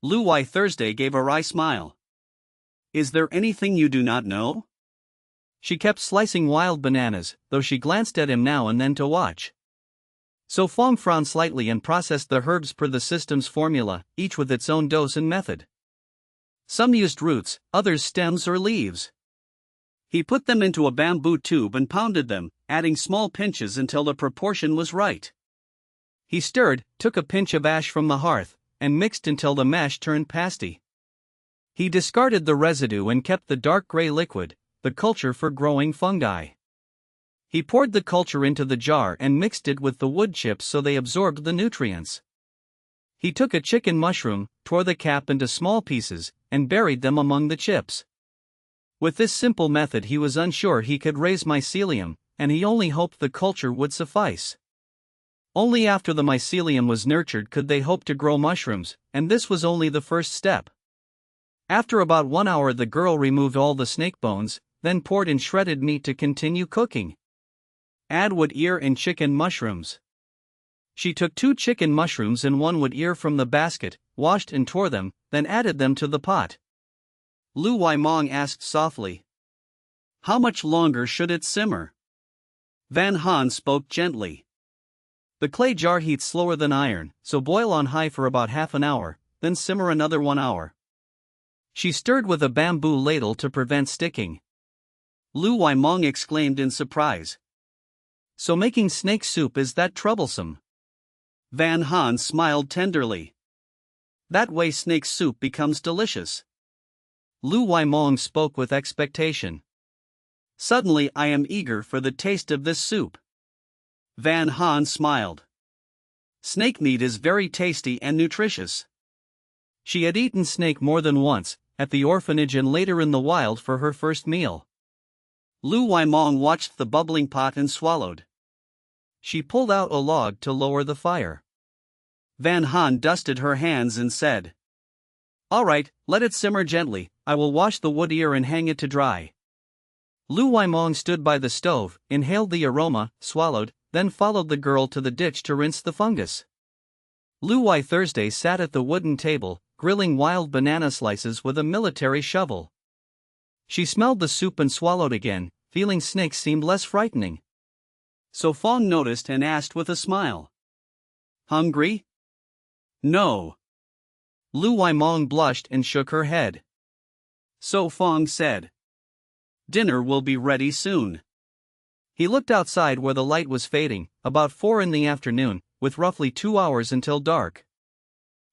Lu Wai Thursday gave a wry smile. Is there anything you do not know? She kept slicing wild bananas, though she glanced at him now and then to watch. So Phong frowned slightly and processed the herbs per the system's formula, each with its own dose and method. Some used roots, others stems or leaves. He put them into a bamboo tube and pounded them, adding small pinches until the proportion was right. He stirred, took a pinch of ash from the hearth, and mixed until the mash turned pasty. He discarded the residue and kept the dark gray liquid, the culture for growing fungi. He poured the culture into the jar and mixed it with the wood chips so they absorbed the nutrients. He took a chicken mushroom, tore the cap into small pieces, and buried them among the chips. With this simple method he was unsure he could raise mycelium, and he only hoped the culture would suffice. Only after the mycelium was nurtured could they hope to grow mushrooms, and this was only the first step. After about 1 hour the girl removed all the snake bones, then poured in shredded meat to continue cooking. Add wood ear and chicken mushrooms. She took 2 chicken mushrooms and 1 wood ear from the basket, washed and tore them, then added them to the pot. Lu Waimong asked softly. How much longer should it simmer? Van Han spoke gently. The clay jar heats slower than iron, so boil on high for about half an hour, then simmer another 1 hour. She stirred with a bamboo ladle to prevent sticking. Lu Waimong exclaimed in surprise. So making snake soup is that troublesome? Van Han smiled tenderly. That way snake soup becomes delicious. Lu Waimong spoke with expectation. Suddenly I am eager for the taste of this soup. Van Han smiled. Snake meat is very tasty and nutritious. She had eaten snake more than once, at the orphanage and later in the wild for her first meal. Lu Waimong watched the bubbling pot and swallowed. She pulled out a log to lower the fire. Van Han dusted her hands and said, Alright, let it simmer gently, I will wash the wood ear and hang it to dry. Lu Waimong stood by the stove, inhaled the aroma, swallowed, then followed the girl to the ditch to rinse the fungus. Lu Wai Thursday sat at the wooden table, grilling wild banana slices with a military shovel. She smelled the soup and swallowed again, feeling snakes seemed less frightening. So Phong noticed and asked with a smile. Hungry? No. Lu Waimong blushed and shook her head. So Phong said. Dinner will be ready soon. He looked outside where the light was fading, about 4 in the afternoon, with roughly 2 hours until dark.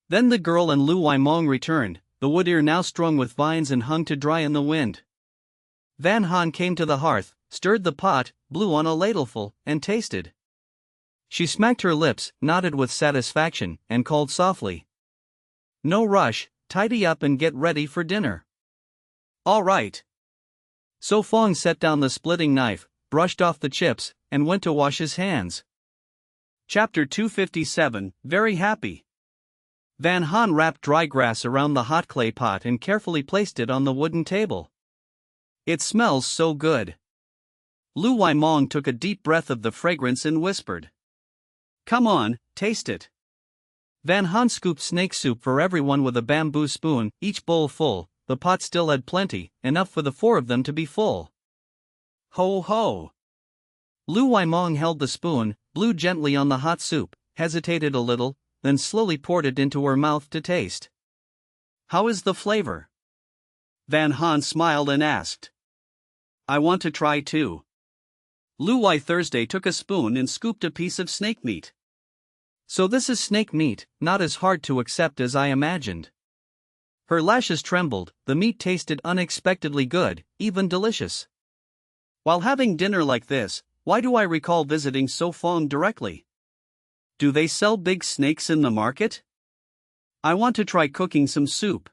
Then the girl and Lu Waimong returned, the wood ear now strung with vines and hung to dry in the wind. Van Han came to the hearth, stirred the pot, blew on a ladleful, and tasted. She smacked her lips, nodded with satisfaction, and called softly. No rush, tidy up and get ready for dinner. All right. So Phong set down the splitting knife, brushed off the chips, and went to wash his hands. Chapter 257, Very Happy. Van Han wrapped dry grass around the hot clay pot and carefully placed it on the wooden table. It smells so good. Lu Waimong took a deep breath of the fragrance and whispered. Come on, taste it. Van Han scooped snake soup for everyone with a bamboo spoon, each bowl full. The pot still had plenty, enough for the 4 of them to be full. Ho ho! Lu Waimong held the spoon, blew gently on the hot soup, hesitated a little, then slowly poured it into her mouth to taste. How is the flavor? Van Han smiled and asked. I want to try too. Lu Wai Thursday took a spoon and scooped a piece of snake meat. So this is snake meat, not as hard to accept as I imagined. Her lashes trembled, the meat tasted unexpectedly good, even delicious. While having dinner like this, why do I recall visiting So Phong directly? Do they sell big snakes in the market? I want to try cooking some soup.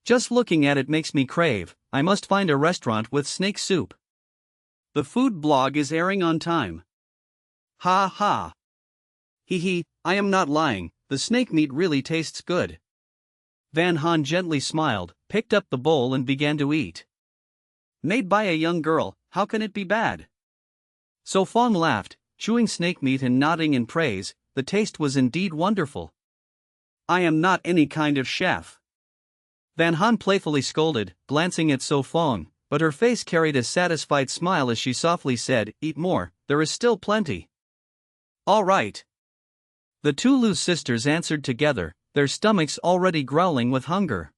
Just looking at it makes me crave, I must find a restaurant with snake soup. The food blog is airing on time. Ha ha. Hee hee, I am not lying, the snake meat really tastes good. Van Han gently smiled, picked up the bowl and began to eat. Made by a young girl, how can it be bad? So Phong laughed, chewing snake meat and nodding in praise, the taste was indeed wonderful. I am not any kind of chef. Van Han playfully scolded, glancing at So Phong, but her face carried a satisfied smile as she softly said, Eat more, there is still plenty. All right. The 2 Lu sisters answered together, their stomachs already growling with hunger.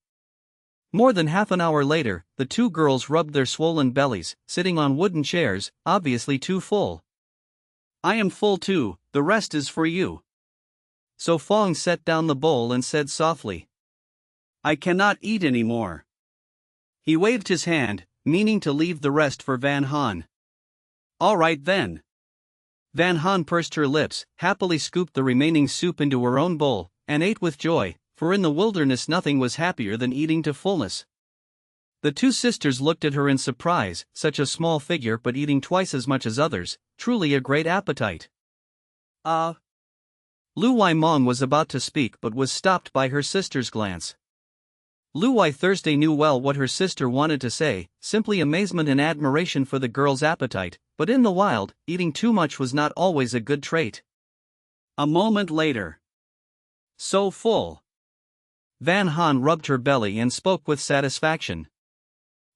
More than half an hour later, the 2 girls rubbed their swollen bellies, sitting on wooden chairs, obviously too full. I am full too, the rest is for you. So Phong set down the bowl and said softly. I cannot eat any more. He waved his hand, meaning to leave the rest for Van Han. All right then. Van Han pursed her lips, happily scooped the remaining soup into her own bowl, and ate with joy, for in the wilderness nothing was happier than eating to fullness. The 2 sisters looked at her in surprise, such a small figure but eating twice as much as others, truly a great appetite. Lu Waimong was about to speak but was stopped by her sister's glance. Lu Wai Thursday knew well what her sister wanted to say, simply amazement and admiration for the girl's appetite, but in the wild, eating too much was not always a good trait. A moment later. So full. Van Han rubbed her belly and spoke with satisfaction.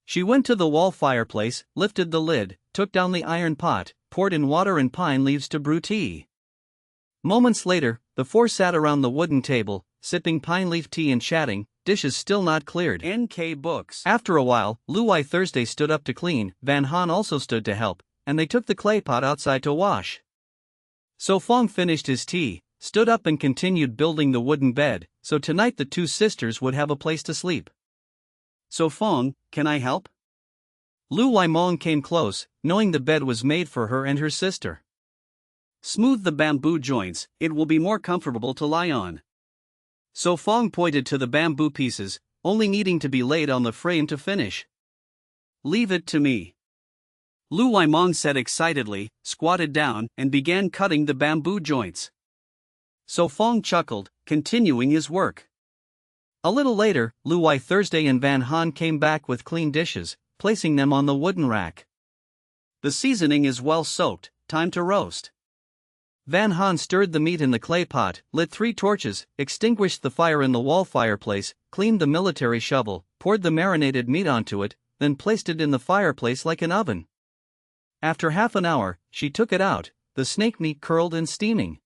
She went to the wall fireplace, lifted the lid, took down the iron pot, poured in water and pine leaves to brew tea. Moments later, the 4 sat around the wooden table, sipping pine leaf tea and chatting, dishes still not cleared. NK Books. After a while, Lu Wai Thursday stood up to clean, Van Han also stood to help, and they took the clay pot outside to wash. So Phong finished his tea, stood up and continued building the wooden bed, so tonight the 2 sisters would have a place to sleep. So Phong, can I help? Lu Waimong came close, knowing the bed was made for her and her sister. Smooth the bamboo joints, it will be more comfortable to lie on. So Phong pointed to the bamboo pieces, only needing to be laid on the frame to finish. Leave it to me. Lu Waimong said excitedly, squatted down, and began cutting the bamboo joints. So Phong chuckled, continuing his work. A little later, Lu Wai Thursday and Van Han came back with clean dishes, placing them on the wooden rack. The seasoning is well soaked, time to roast. Van Han stirred the meat in the clay pot, lit 3 torches, extinguished the fire in the wall fireplace, cleaned the military shovel, poured the marinated meat onto it, then placed it in the fireplace like an oven. After half an hour, she took it out, the snake meat curled and steaming.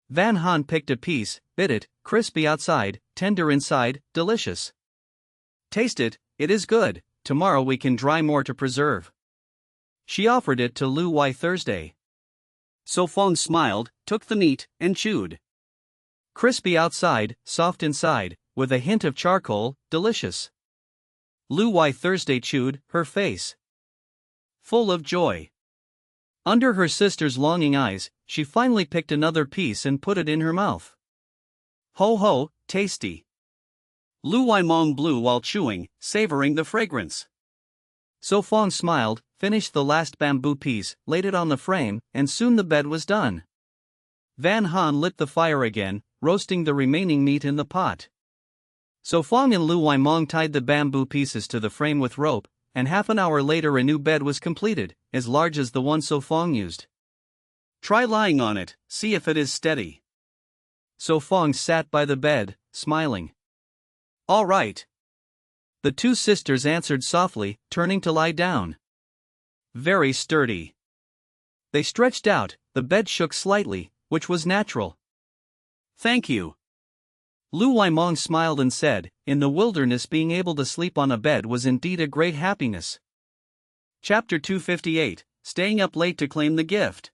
Van Han picked a piece, bit it, crispy outside, tender inside, delicious. Taste it, it is good, tomorrow we can dry more to preserve. She offered it to Lu Wai Thursday. So Phong smiled, took the meat, and chewed. Crispy outside, soft inside, with a hint of charcoal, delicious. Lu Wai Thursday chewed, her face full of joy. Under her sister's longing eyes, she finally picked another piece and put it in her mouth. Ho ho, tasty. Lu Wai Mong blew while chewing, savoring the fragrance. So Phong smiled, finished the last bamboo piece, laid it on the frame, and soon the bed was done. Van Han lit the fire again, roasting the remaining meat in the pot. So Phong and Lu Wai Mong tied the bamboo pieces to the frame with rope, and half an hour later a new bed was completed, as large as the one So Phong used. Try lying on it, see if it is steady. So Phong sat by the bed, smiling. All right. The 2 sisters answered softly, turning to lie down. Very sturdy. They stretched out, the bed shook slightly, which was natural. Thank you. Lu Wai Mong smiled and said, in the wilderness being able to sleep on a bed was indeed a great happiness. Chapter 258, Staying Up Late to Claim the Gift.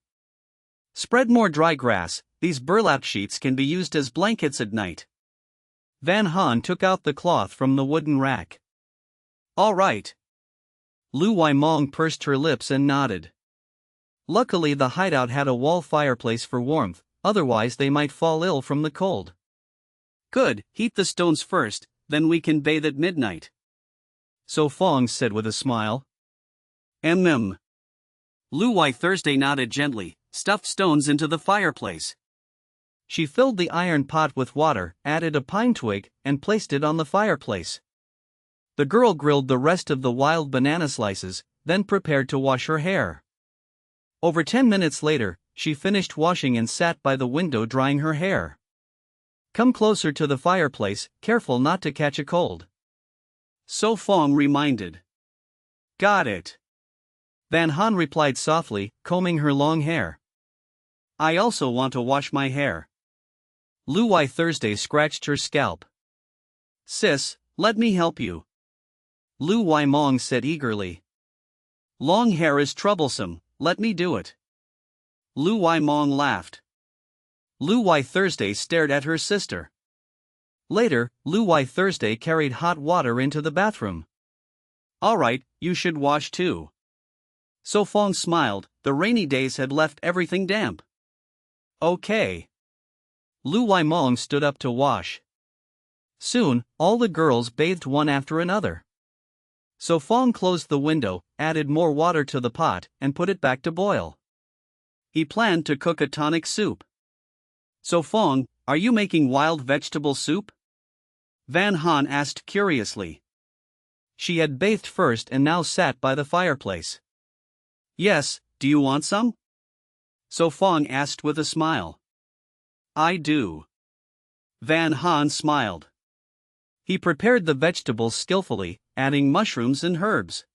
Spread more dry grass, these burlap sheets can be used as blankets at night. Van Han took out the cloth from the wooden rack. All right. Lu Wai Mong pursed her lips and nodded. Luckily the hideout had a wall fireplace for warmth, otherwise they might fall ill from the cold. Good, heat the stones first, then we can bathe at midnight. So Phong said with a smile. Mm. Lu Wai Thursday nodded gently, stuffed stones into the fireplace. She filled the iron pot with water, added a pine twig, and placed it on the fireplace. The girl grilled the rest of the wild banana slices, then prepared to wash her hair. Over 10 minutes later, she finished washing and sat by the window drying her hair. Come closer to the fireplace, careful not to catch a cold. So Phong reminded. Got it. Van Han replied softly, combing her long hair. I also want to wash my hair. Lu Wai Thursday scratched her scalp. Sis, let me help you. Lu Wai Mong said eagerly. Long hair is troublesome, let me do it. Lu Wai Mong laughed. Lu Wai Thursday stared at her sister. Later, Lu Wai Thursday carried hot water into the bathroom. All right, you should wash too. So Phong smiled, the rainy days had left everything damp. Okay. Lu Wai Mong stood up to wash. Soon, all the girls bathed one after another. So Phong closed the window, added more water to the pot, and put it back to boil. He planned to cook a tonic soup. So Phong, are you making wild vegetable soup? Van Han asked curiously. She had bathed first and now sat by the fireplace. Yes, do you want some? So Phong asked with a smile. I do. Van Han smiled. He prepared the vegetables skillfully, adding mushrooms and herbs.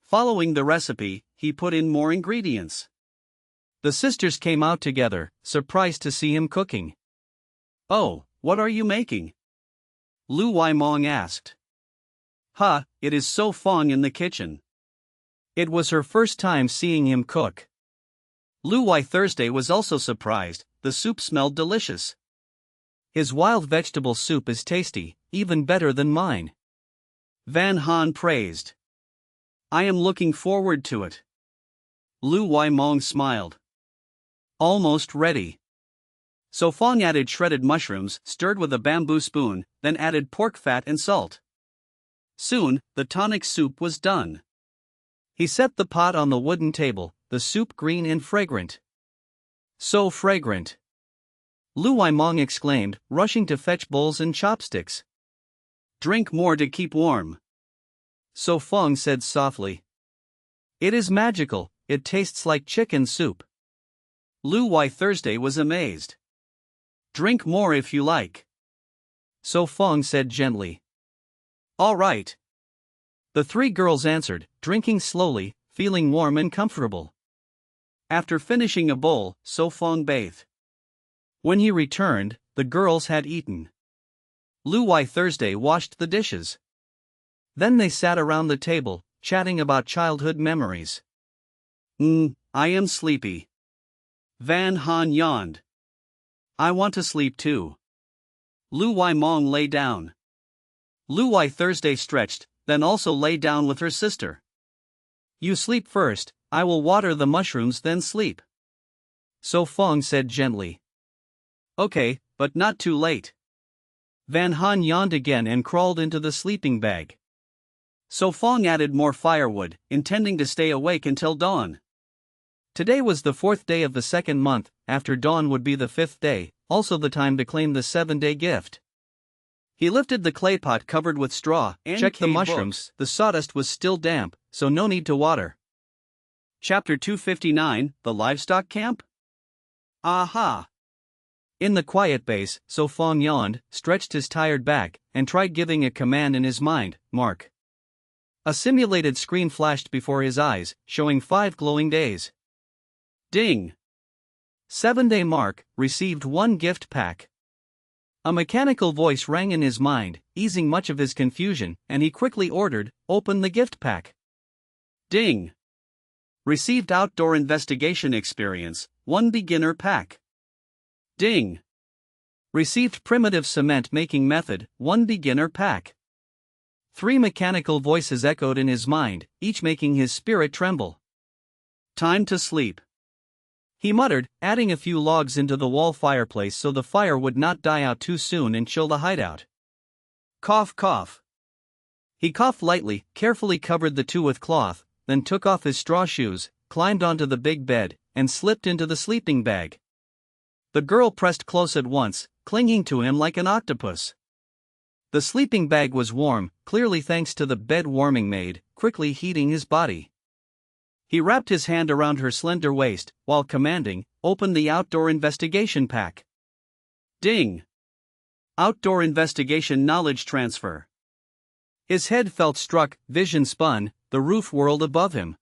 Following the recipe, he put in more ingredients. The sisters came out together, surprised to see him cooking. Oh, what are you making? Lu Wai Mong asked. It is So Phong in the kitchen. It was her first time seeing him cook. Lu Wai Thursday was also surprised, the soup smelled delicious. His wild vegetable soup is tasty, even better than mine. Van Han praised. I am looking forward to it. Lu Wai Mong smiled. Almost ready. So Phong added shredded mushrooms, stirred with a bamboo spoon, then added pork fat and salt. Soon, the tonic soup was done. He set the pot on the wooden table, the soup green and fragrant. So fragrant. Lu Wai Mong exclaimed, rushing to fetch bowls and chopsticks. Drink more to keep warm. So Phong said softly. It is magical, it tastes like chicken soup. Lu Wai Thursday was amazed. Drink more if you like. So Phong said gently. All right. The three girls answered, drinking slowly, feeling warm and comfortable. After finishing a bowl, So Phong bathed. When he returned, the girls had eaten. Lu Wai Thursday washed the dishes. Then they sat around the table, chatting about childhood memories. I am sleepy. Van Han yawned. I want to sleep too. Lu Wai Mong lay down. Lu Wai Thursday stretched, then also lay down with her sister. You sleep first, I will water the mushrooms then sleep. So Phong said gently. Okay, but not too late. Van Han yawned again and crawled into the sleeping bag. So Phong added more firewood, intending to stay awake until dawn. Today was the 4th day of the 2nd month, after dawn would be the 5th day, also the time to claim the 7-day gift. He lifted the clay pot covered with straw, checked the mushrooms, the sawdust was still damp, so no need to water. Chapter 259, The Livestock Camp? Aha! In the quiet base, So Phong yawned, stretched his tired back, and tried giving a command in his mind, Mark. A simulated screen flashed before his eyes, showing 5 glowing days. Ding! 7-day mark, received 1 gift pack. A mechanical voice rang in his mind, easing much of his confusion, and he quickly ordered, open the gift pack. Ding! Received outdoor investigation experience, 1 beginner pack. Ding! Received primitive cement making method, 1 beginner pack. 3 mechanical voices echoed in his mind, each making his spirit tremble. Time to sleep. He muttered, adding a few logs into the wall fireplace so the fire would not die out too soon and chill the hideout. Cough, cough. He coughed lightly, carefully covered the 2 with cloth, then took off his straw shoes, climbed onto the big bed, and slipped into the sleeping bag. The girl pressed close at once, clinging to him like an octopus. The sleeping bag was warm, clearly thanks to the bed warming maid, quickly heating his body. He wrapped his hand around her slender waist, while commanding, open the outdoor investigation pack. Ding! Outdoor investigation knowledge transfer. His head felt struck, vision spun, the roof whirled above him.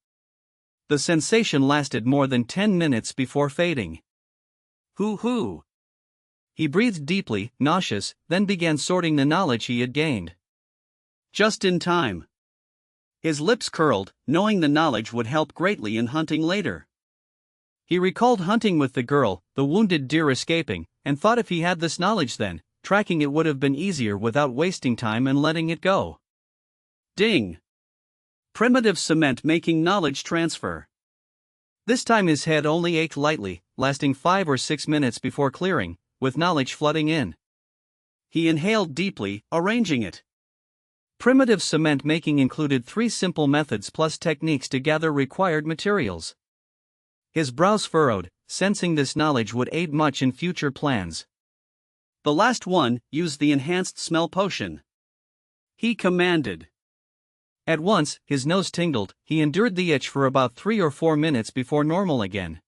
The sensation lasted more than 10 minutes before fading. Hoo-hoo! He breathed deeply, nauseous, then began sorting the knowledge he had gained. Just in time. His lips curled, knowing the knowledge would help greatly in hunting later. He recalled hunting with the girl, the wounded deer escaping, and thought if he had this knowledge then, tracking it would have been easier without wasting time and letting it go. Ding! Primitive cement making knowledge transfer. This time his head only ached lightly, lasting 5 or 6 minutes before clearing, with knowledge flooding in. He inhaled deeply, arranging it. Primitive cement making included 3 simple methods plus techniques to gather required materials. His brows furrowed, sensing this knowledge would aid much in future plans. The last one used the enhanced smell potion. He commanded. At once, his nose tingled, he endured the itch for about 3 or 4 minutes before normal again.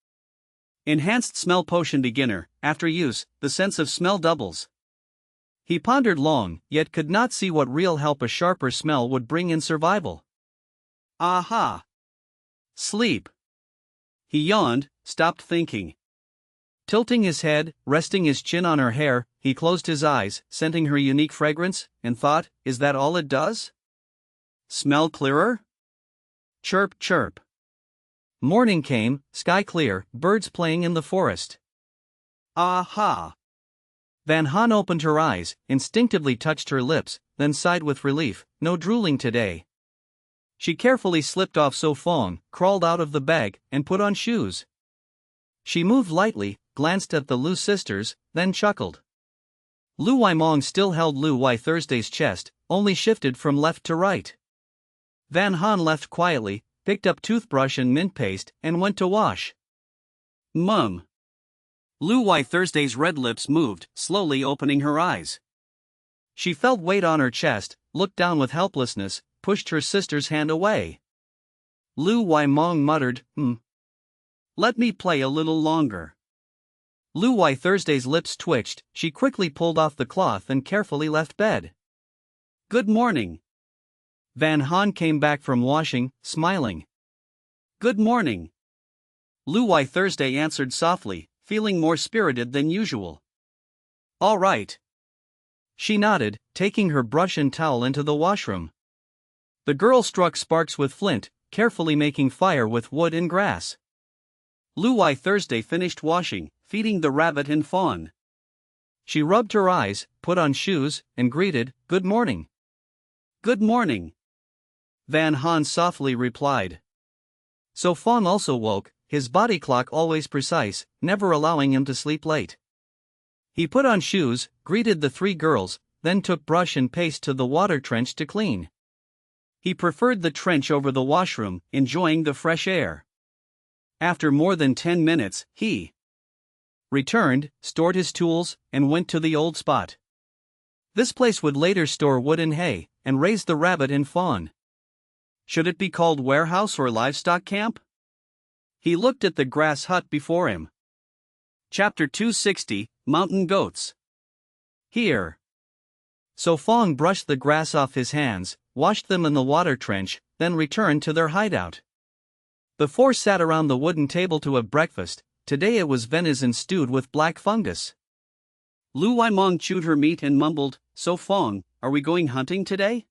Enhanced smell potion beginner, after use, the sense of smell doubles. He pondered long, yet could not see what real help a sharper smell would bring in survival. Aha! Sleep. He yawned, stopped thinking. Tilting his head, resting his chin on her hair, he closed his eyes, scenting her unique fragrance, and thought, is that all it does? Smell clearer? Chirp, chirp. Morning came, sky clear, birds playing in the forest. Aha! Van Han opened her eyes, instinctively touched her lips, then sighed with relief, no drooling today. She carefully slipped off So Phong, crawled out of the bag, and put on shoes. She moved lightly, glanced at the Lu sisters, then chuckled. Lu Wai Mong still held Lu Wai Thursday's chest, only shifted from left to right. Van Han left quietly, picked up toothbrush and mint paste, and went to wash. Mum. Lu Wai Thursday's red lips moved, slowly opening her eyes. She felt weight on her chest, looked down with helplessness, pushed her sister's hand away. Lu Waimong muttered, Let me play a little longer. Lu Wai Thursday's lips twitched, she quickly pulled off the cloth and carefully left bed. Good morning. Van Han came back from washing, smiling. Good morning. Lu Wai Thursday answered softly, feeling more spirited than usual. All right. She nodded, taking her brush and towel into the washroom. The girl struck sparks with flint, carefully making fire with wood and grass. Lu Wai Thursday finished washing, feeding the rabbit and fawn. She rubbed her eyes, put on shoes, and greeted, Good morning. Good morning. Van Han softly replied. So Phong also woke, his body clock always precise, never allowing him to sleep late. He put on shoes, greeted the three girls, then took brush and paste to the water trench to clean. He preferred the trench over the washroom, enjoying the fresh air. After more than 10 minutes, he returned, stored his tools, and went to the old spot. This place would later store wood and hay, and raise the rabbit and fawn. Should it be called warehouse or livestock camp? He looked at the grass hut before him. Chapter 260, Mountain Goats. Here. So Phong brushed the grass off his hands, washed them in the water trench, then returned to their hideout. The four sat around the wooden table to have breakfast. Today it was venison stewed with black fungus. Lu Waimong chewed her meat and mumbled, So Phong, are we going hunting today?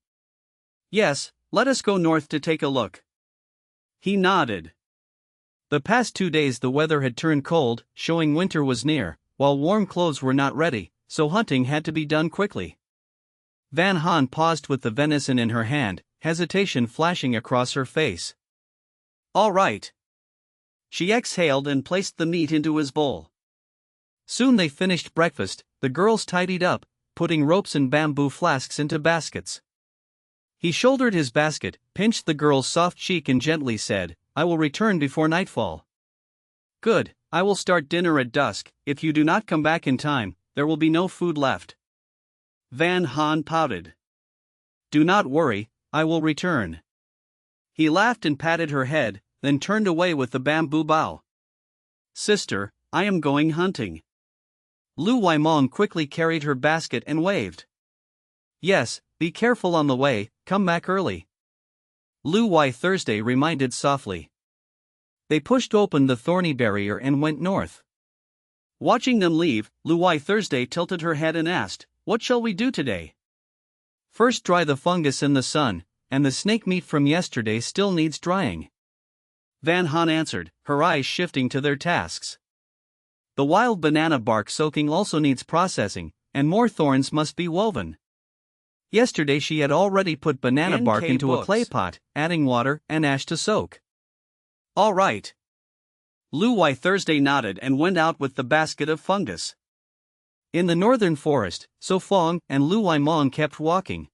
Yes, let us go north to take a look. He nodded. The past 2 days the weather had turned cold, showing winter was near, while warm clothes were not ready, so hunting had to be done quickly. Van Han paused with the venison in her hand, hesitation flashing across her face. All right. She exhaled and placed the meat into his bowl. Soon they finished breakfast, the girls tidied up, putting ropes and bamboo flasks into baskets. He shouldered his basket, pinched the girl's soft cheek and gently said, I will return before nightfall. Good, I will start dinner at dusk. If you do not come back in time, there will be no food left. Van Han pouted. Do not worry, I will return. He laughed and patted her head, then turned away with the bamboo bough. Sister, I am going hunting. Lu Waimong quickly carried her basket and waved. Yes, be careful on the way, come back early. Lu Wai Thursday reminded softly. They pushed open the thorny barrier and went north. Watching them leave, Lu Wai Thursday tilted her head and asked, What shall we do today? First dry the fungus in the sun, and the snake meat from yesterday still needs drying. Van Han answered, her eyes shifting to their tasks. The wild banana bark soaking also needs processing, and more thorns must be woven. Yesterday she had already put banana bark into a clay pot, adding water and ash to soak. All right. Lu Wai Thursday nodded and went out with the basket of fungus. In the northern forest, So Phong and Lu Waimong kept walking.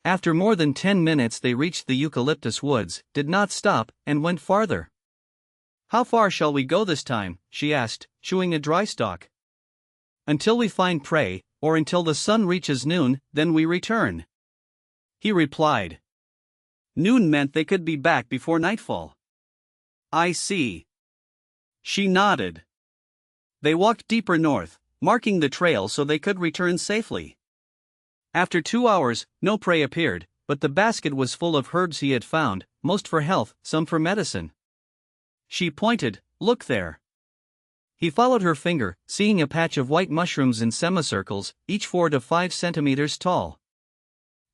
After more than 10 minutes they reached the eucalyptus woods, did not stop, and went farther. How far shall we go this time? She asked, chewing a dry stalk. Until we find prey, or until the sun reaches noon, then we return. He replied. Noon meant they could be back before nightfall. I see. She nodded. They walked deeper north, marking the trail so they could return safely. After 2 hours, no prey appeared, but the basket was full of herbs he had found, most for health, some for medicine. She pointed, Look there. He followed her finger, seeing a patch of white mushrooms in semicircles, each 4 to 5 centimeters tall.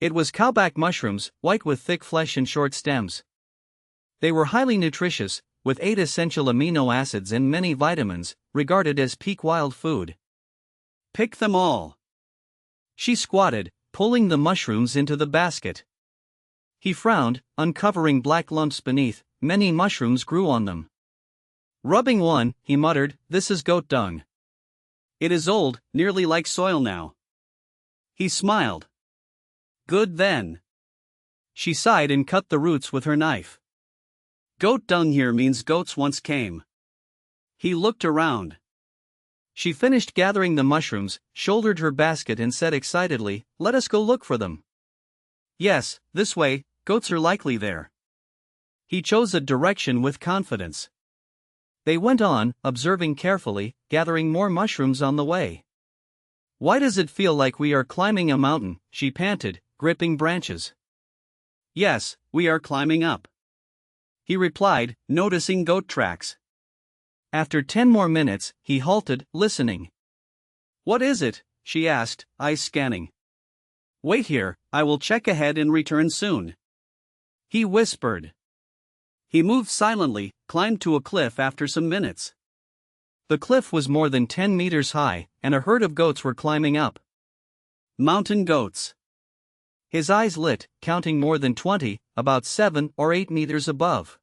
It was cowback mushrooms, white with thick flesh and short stems. They were highly nutritious, with 8 essential amino acids and many vitamins, regarded as peak wild food. Pick them all. She squatted, pulling the mushrooms into the basket. He frowned, uncovering black lumps beneath, many mushrooms grew on them. Rubbing one, he muttered, This is goat dung. It is old, nearly like soil now. He smiled. Good then. She sighed and cut the roots with her knife. Goat dung here means goats once came. He looked around. She finished gathering the mushrooms, shouldered her basket and said excitedly, "Let us go look for them." "Yes, this way, goats are likely there." He chose a direction with confidence. They went on, observing carefully, gathering more mushrooms on the way. "Why does it feel like we are climbing a mountain?" she panted, gripping branches. "Yes, we are climbing up," he replied, noticing goat tracks. After 10 more minutes, he halted, listening. "What is it?" she asked, eyes scanning. "Wait here, I will check ahead and return soon," he whispered. He moved silently, climbed to a cliff after some minutes. The cliff was more than 10 meters high, and a herd of goats were climbing up. Mountain goats. His eyes lit, counting more than 20, about 7 or 8 meters above.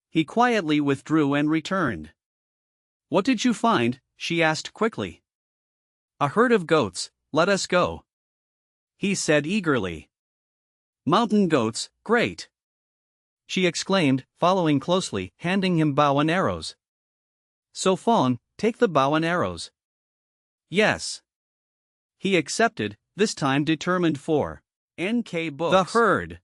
He quietly withdrew and returned. "What did you find?" she asked quickly. "A herd of goats, let us go," he said eagerly. "Mountain goats, great!" she exclaimed, following closely, handing him bow and arrows. "So Phong, take the bow and arrows." "Yes." He accepted, this time determined for NK Books. The herd.